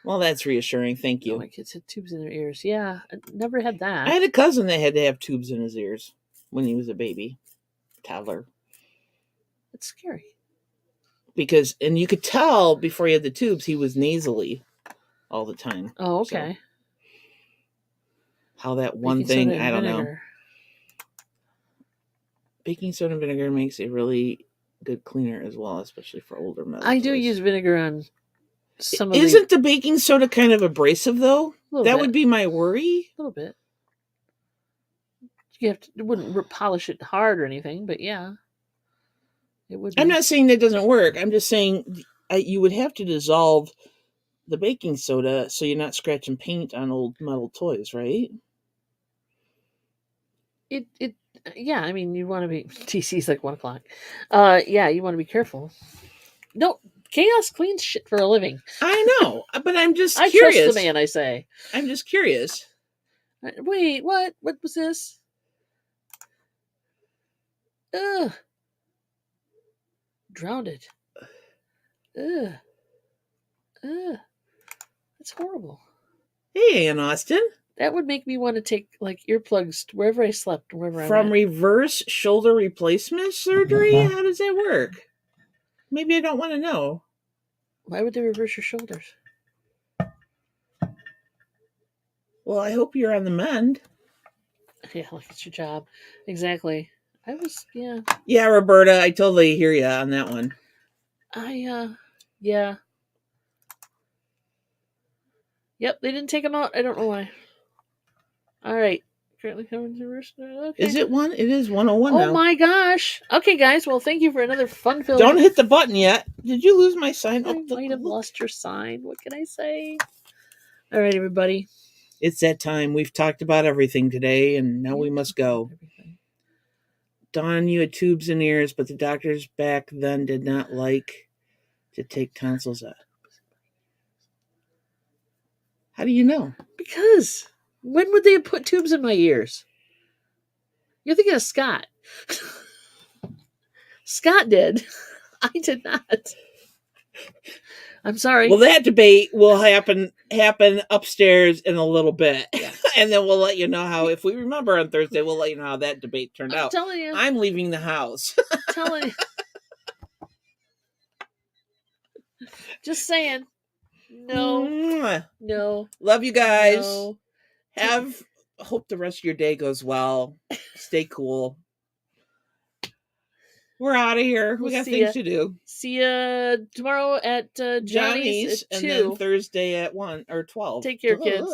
Well, that's reassuring. Thank you. My kids had tubes in their ears. Yeah, I never had that. I had a cousin that had to have tubes in his ears when he was a baby. Toddler. It's scary. And you could tell before he had the tubes, he was nasally all the time. Oh, okay. So, how that one thing, I don't know. baking soda and vinegar makes a really good cleaner as well, especially for older metal I do toys. use vinegar on some of Isn't the baking soda kind of abrasive though? That would be my worry. A little bit. You have to, it wouldn't polish it hard or anything, but yeah, it would be. I'm not saying that doesn't work. I'm just saying you would have to dissolve the baking soda so you're not scratching paint on old metal toys, right? Yeah, I mean, you want to be TC's like 1 o'clock. Yeah, you want to be careful. No, Chaos cleans shit for a living. I know, but I'm just I curious. trust the man, I say. I'm just curious. Wait, what? What was this? Ugh. Drowned it. Ugh. Ugh. That's horrible. Hey, Ann Austin. That would make me want to take like earplugs wherever I slept, wherever I From went. reverse shoulder replacement surgery? How does that work? Maybe I don't want to know. Why would they reverse your shoulders? Well, I hope you're on the mend. Yeah, like it's your job. Exactly. I was, yeah. Yeah, Roberta, I totally hear you on that one. Yeah. Yep, they didn't take them out. I don't know why. All right. Currently coming to reverse. Okay. Is it one? It is 101 now. Oh my gosh. Okay, guys. Well, thank you for another fun-filled. Don't hit the button yet. Did you lose my sign? I might have lost your sign. What can I say? All right, everybody. It's that time. We've talked about everything today, and now we must go. Dawn, you had tubes in ears, but the doctors back then did not like to take tonsils out. How do you know? Because when would they have put tubes in my ears? You're thinking of Scott. Scott did. I did not. I'm sorry. Well, that debate will happen upstairs in a little bit. Yeah. And then we'll let you know how, if we remember on Thursday, we'll let you know how that debate turned out. I'm telling you. I'm leaving the house. I'm telling you. Just saying. No. No. Love you guys. No. Hope the rest of your day goes well. Stay cool. We're out of here. We got things to do. See ya tomorrow at Johnny's at 2. And then Thursday at 1 or 12. Take care, kids.